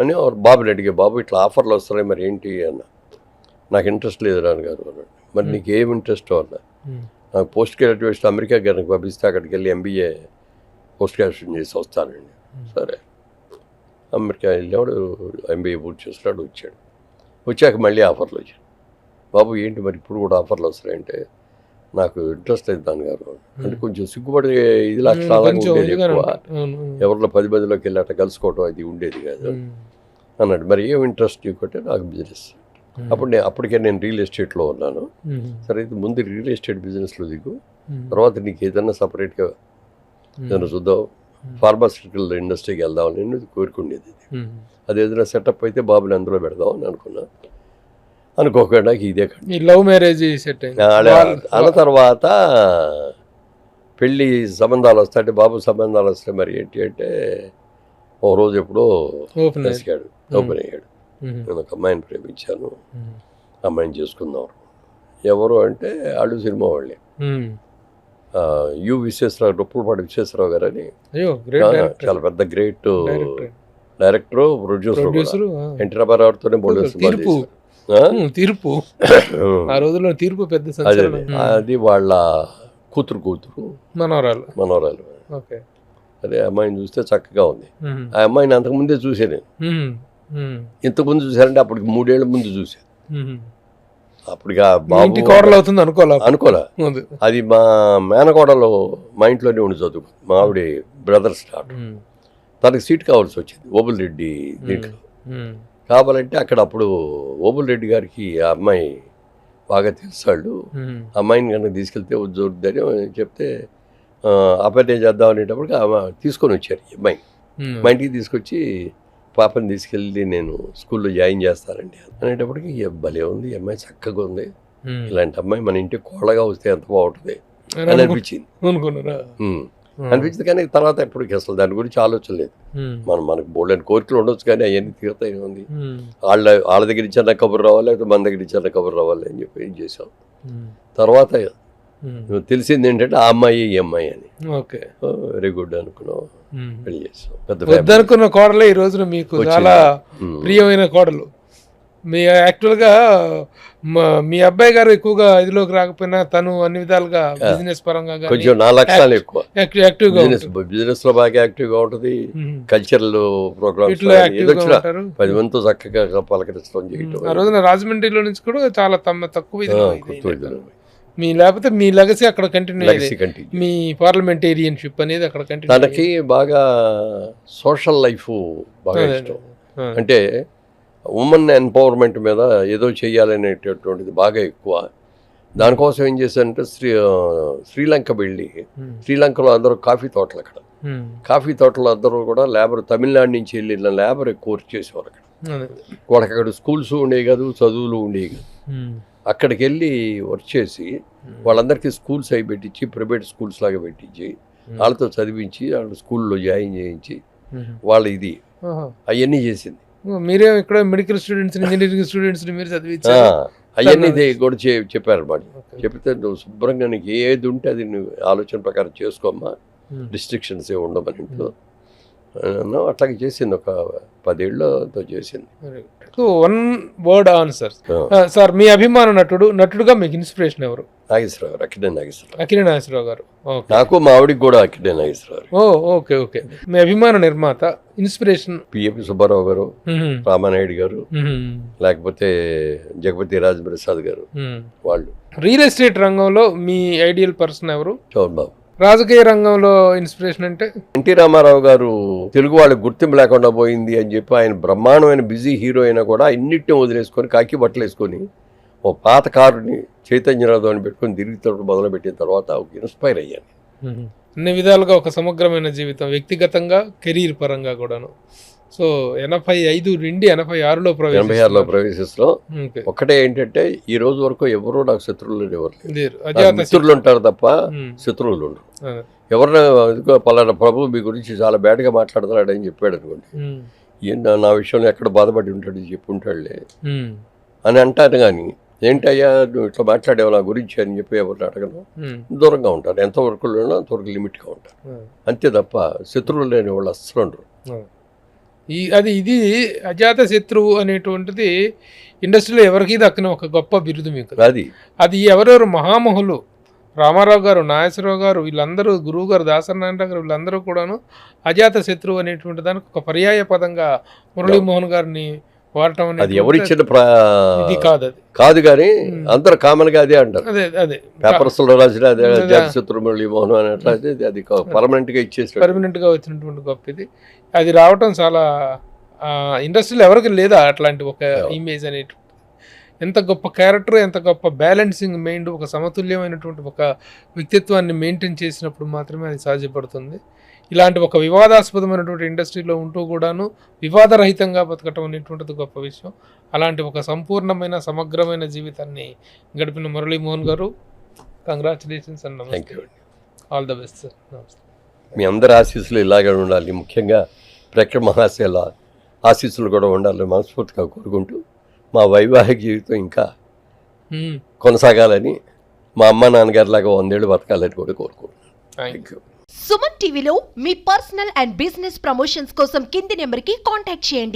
S6: అని బాబుని అడిగే, బాబు ఇట్లా ఆఫర్లు వస్తున్నాయి మరి ఏంటి అన్న. నాకు ఇంట్రెస్ట్ లేదు నాన్నగారు అన్నాడు. మరి నీకు ఏం ఇంట్రెస్ట్ అన్న. నాకు పోస్ట్ గ్రాడ్యుయేషన్ అమెరికా గారికి పంపిస్తే అక్కడికి వెళ్ళి MBA పోస్ట్ గ్రాడ్యుయేషన్ చేసి వస్తానండి. సరే అమెరికా వెళ్ళాడు, MBA పూర్తి చేస్తున్నాడు, వచ్చాడు. వచ్చాక మళ్ళీ ఆఫర్లు వచ్చాడు. బాబు ఏంటి మరి ఇప్పుడు కూడా ఆఫర్లు వస్తున్నాయంటే నాకు ఇంట్రెస్ట్ లేదు నాన్నగారు అంటే కొంచెం సిగ్గుపడే ఇది లక్షణాలు ఉండేది ఎక్కువ. ఎవరిలో 10 మందిలోకి వెళ్ళి అట్లా కలుసుకోవటం అది ఉండేది కాదు అన్నాడు. మరి ఏం ఇంట్రెస్ట్ నీకంటే నాకు బిజినెస్. అప్పటికే నేను రియల్ ఎస్టేట్లో ఉన్నాను. సరే ఇది ముందు రియల్ ఎస్టేట్ బిజినెస్లో దిగు, తర్వాత నీకు ఏదన్నా సపరేట్గా ఏదైనా చూద్దాం, ఫార్మాస్యూటికల్ ఇండస్ట్రీకి వెళ్దాం నేను కోరుకునేది. అది ఏదైనా సెటప్ అయితే బాబుని అందులో పెడదాం అని అనుకున్నా. అనుకోకుండా ఇదే
S2: లవ్ మ్యారేజ్ సెట్
S6: అన్న తర్వాత పెళ్ళి సంబంధాలు వస్తాయంటే బాబు సంబంధాలు వస్తాయి. మరి ఏంటి అంటే ఓ రోజు ఎప్పుడో ఓపెన్ అయ్యాడు. నేను ఒక అమ్మాయిని ప్రేమించాను, అమ్మాయిని చేసుకుందాం. ఎవరు అంటే వాళ్ళు సినిమా వాళ్ళే, విశ్వేశ్వరరావు, రొప్పులపాటి విశ్వేశ్వరరావు గారు అని చాలా పెద్ద గ్రేట్ డైరెక్టర్, ప్రొడ్యూసర్. ఎన్టీ రామారావుతోనే
S2: తీర్పు ఆ రోజుల్లో తీర్పు పెద్ద
S6: అది వాళ్ళ కూతురు మనవరాలు. అదే అమ్మాయిని చూస్తే చక్కగా ఉంది. ఆ అమ్మాయిని అంతకుముందే చూసే నేను. ఇంతకుముందు చూసారంటే అప్పటికి 3 ఏళ్ల ముందు చూసాను. అప్పటికి అనుకోలే. అది మా మేనకోడలో మా ఇంట్లోనే ఉండి చదువు, మా ఆవిడ బ్రదర్స్ డాటర్. తనకి సీట్ కావాల్సి వచ్చింది ఓబుల్ రెడ్డి దీంట్లో. కావాలంటే అక్కడ అప్పుడు ఓబుల్ రెడ్డి గారికి ఆ అమ్మాయి బాగా తెలుసాళ్ళు. అమ్మాయిని కనుక తీసుకెళ్తే వద్దని చెప్తే అపర్యం చేద్దాం అనేటప్పటికి తీసుకొని వచ్చారు ఈ అమ్మాయి. మా ఇంటికి తీసుకొచ్చి పాపని తీసుకెళ్ళి నేను స్కూల్లో జాయిన్ చేస్తానండి అనేటప్పటికి భలే ఉంది, ఈ అమ్మాయి చక్కగా ఉంది, ఇలాంటి అమ్మాయి మన ఇంటికి కోళ్ళగా వస్తే ఎంత బాగుంటుంది అని అనిపించింది. అనిపించింది కానీ తర్వాత ఎప్పటికీ అసలు దాని గురించి ఆలోచన లేదు. మనకు బోల్డెన్ కోరికలు ఉండొచ్చు కానీ అవన్నీ తీరుతాయి ఉంది. వాళ్ళ దగ్గర ఇచ్చిన కబురు రావాలి, లేకపోతే మన దగ్గర ఇచ్చిన కబురు రావాలి అని చెప్పి ఏం చేసాం. తర్వాత తెలిసింది ఏంటంటే ఆ అమ్మాయి ఈ అమ్మాయి అని. ఓకే, వెరీ గుడ్ అనుకున్నాం, పెళ్లి చేసాం. పెద్ద
S2: కోడలే ఈ రోజున మీకు చాలా ప్రియమైన కోడలు. మీ యాక్చువల్గా మీ అబ్బాయి గారు ఎక్కువగా ఇదిలోకి రాకపోయినా తను అన్ని విధాలుగా బిజినెస్ పరంగా గానీ
S6: కొంచెం నా లక్ష్యాలు ఎక్కువ
S2: యాక్టివ్గా
S6: బిజినెస్ లో బాగా యాక్టివ్గా ఉంటుంది. కల్చరల్ ప్రోగ్రామ్స్
S2: వీటిలో యాక్టివ్గా ఉంటారు.
S6: 10 మందితో చక్కగా పలకరించడం చేయటం.
S2: ఆ రోజున రాజమండ్రిలో నుంచి కూడా చాలా తక్కువ ఇది
S6: గుర్తు
S2: మీ లేకపోతే మీ లెగసీ అక్కడ కంటిన్యూ అయ్యేది.
S6: కంటిన్యూ.
S2: మీ పార్లమెంటేరియన్షిప్ అనేది అక్కడ కంటిన్యూ
S6: తనకి బాగా సోషల్ లైఫ్ బాగా ఇష్టం. అంటే ఉమెన్ ఎంపవర్మెంట్ మీద ఏదో చేయాలనేటటువంటిది బాగా ఎక్కువ. దానికోసం ఏం చేశారంటే శ్రీలంక వెళ్ళి, శ్రీలంకలో అందరూ కాఫీ తోటలు, అక్కడ కాఫీ తోటలు అందరూ కూడా లేబర్, తమిళనాడు నుంచి వెళ్ళిన లేబర్ ఎక్కువ వర్క్ చేసేవారు అక్కడ. వాళ్ళకి అక్కడ స్కూల్స్ ఉండేవి కాదు, చదువులు ఉండేవి కాదు. అక్కడికి వెళ్ళి వర్క్ చేసి వాళ్ళందరికీ స్కూల్స్ అవి పెట్టించి, ప్రైవేట్ స్కూల్స్ లాగా పెట్టించి వాళ్ళతో చదివించి వాళ్ళ స్కూల్లో జాయిన్ చేయించి వాళ్ళ ఇది అవన్నీ చేసింది.
S2: మీరే ఇక్కడ మెడికల్ స్టూడెంట్స్, ఇంజనీరింగ్ స్టూడెంట్స్ మీరు చదివించారు.
S6: అవన్నీ కూడా చెప్పారు అన్నమాట. చెప్తే నువ్వు శుభ్రంగా నీకు ఏది ఉంటే అది నువ్వు ఆలోచన ప్రకారం చేసుకోమ్మా, రిస్ట్రిక్షన్స్ ఏ ఉండమని ఇంట్లో అట్లాగే చేసింది. ఒక 10 ఏళ్ళతో చేసింది.
S2: One word answer sir. మీ అభిమాన నటుడుగా మీకు ఇన్స్పిరేషన్ ఎవరు?
S6: నాగేశ్వరరావు గారు, అక్కినేని
S2: నాగేశ్వరరావు గారు.
S6: నాకు మా ఆవిడికి కూడా అక్కినేని నాగేశ్వరరావు.
S2: ఓకే. మీ అభిమాన నిర్మాత, ఇన్స్పిరేషన్?
S6: పిఎపి సుబ్బారావు గారు, రామానాయుడు గారు, లేకపోతే జగపతి రాజప్రసాద్ గారు. వాళ్ళు.
S2: రియల్ ఎస్టేట్ రంగంలో మీ ఐడియల్ పర్సన్ ఎవరు?
S6: చౌన్ బాబు.
S2: రాజకీయ రంగంలో ఇన్స్పిరేషన్ అంటే?
S6: ఎన్టీ రామారావు గారు తెలుగు వాళ్ళకి గుర్తింపు లేకుండా పోయింది అని చెప్పి ఆయన బ్రహ్మాండమైన బిజీ హీరో అయినా కూడా ఇన్నిటిని వదిలేసుకొని కాకి బట్టలు వేసుకొని ఓ పాత కారుని చైతన్యరావు అని పెట్టుకొని తిరుగుతూ మొదలుపెట్టిన తర్వాత ఒక ఇన్స్పైర్ అయ్యాను.
S2: అన్ని విధాలుగా ఒక సమగ్రమైన జీవితం, వ్యక్తిగతంగా, కెరీర్ పరంగా కూడాను. సో 85 నుండి 86లో
S6: ప్రవేశిస్లో ఒక్కటే ఏంటంటే ఈ రోజు వరకు ఎవరు నాకు శత్రువులు లేరు. మిత్రులు ఉంటారు తప్ప శత్రువులు ఉండరు. ఎవరినో పలానా ప్రభు మీ గురించి చాలా బ్యాడ్గా మాట్లాడతాడు అని చెప్పాడు అనుకోండి, నా విషయంలో ఎక్కడ బాధపడి ఉంటాడు చెప్పుంటాడులే అని అంటారు. కానీ ఏంటయ్యా నువ్వు ఇట్లా మాట్లాడేవా నా గురించి అని చెప్పి ఎవరిని అడగను, దూరంగా ఉంటారు. ఎంతవరకు అంతవరకు లిమిట్గా ఉంటారు, అంతే తప్ప శత్రువులు లేని వాళ్ళు అస్సలు ఉండరు.
S2: ఇది అజాత శత్రువు అనేటువంటిది ఇండస్ట్రీలో ఎవరికి దక్కిన ఒక గొప్ప బిరుదు మీకు. అది ఎవరెవరు మహామహులు, రామారావు గారు, నాగేశ్వరరావు గారు, వీళ్ళందరూ, గురువు గారు, దాసనారాయణ గారు, వీళ్ళందరూ కూడాను అజాత శత్రువు అనేటువంటి దానికి ఒక పర్యాయ పదంగా మురళీమోహన్ గారిని వాడటం అనేది
S6: ఎవరిచ్చిన
S2: కాదు.
S6: కాదు కానీ అందరూ కామన్ గా అదే అంటారు.
S2: అదే
S6: పేపర్స్ లో రాసిన శత్రు మురళీమోహన్ అని అట్లా అది పర్మనెంట్ గా ఇచ్చేసి
S2: పర్మనెంట్ గా వచ్చినటువంటి గొప్ప ఇది. అది రావటం చాలా ఇండస్ట్రీలో ఎవరికి లేదా అట్లాంటి ఒక ఇమేజ్ అనేటువంటి. ఎంత గొప్ప క్యారెక్టర్, ఎంత గొప్ప బ్యాలెన్సింగ్ మైండ్, ఒక సమతుల్యమైనటువంటి ఒక వ్యక్తిత్వాన్ని మెయింటైన్ చేసినప్పుడు మాత్రమే అది సాధ్యపడుతుంది. ఇలాంటి ఒక వివాదాస్పదమైనటువంటి ఇండస్ట్రీలో ఉంటూ కూడాను వివాదరహితంగా బతకటం అనేటువంటిది గొప్ప విషయం. అలాంటి ఒక సంపూర్ణమైన సమగ్రమైన జీవితాన్ని గడిపిన మురళీమోహన్ గారు, కంగ్రాచులేషన్స్ అండ్ నమస్తే. All the best sir. నమస్తే.
S6: మీ అందరి ఆశీస్సులు ఇలాగే ఉండాలి, ముఖ్యంగా ప్రేక్షక మహాశయుల ఆశీస్సులు కూడా ఉండాలని మనస్ఫూర్తిగా కోరుకుంటూ మా వైవాహిక జీవితం ఇంకా కొనసాగాలని, మా అమ్మ నాన్నగారిలాగా 100 ఏళ్ళు బతకాలని కూడా కోరుకుంటున్నాను. Thank you.
S7: సుమన్ టీవీలో మీ పర్సనల్ అండ్ బిజినెస్ ప్రమోషన్స్ కోసం కింది నెంబర్కి కాంటాక్ట్ చేయండి.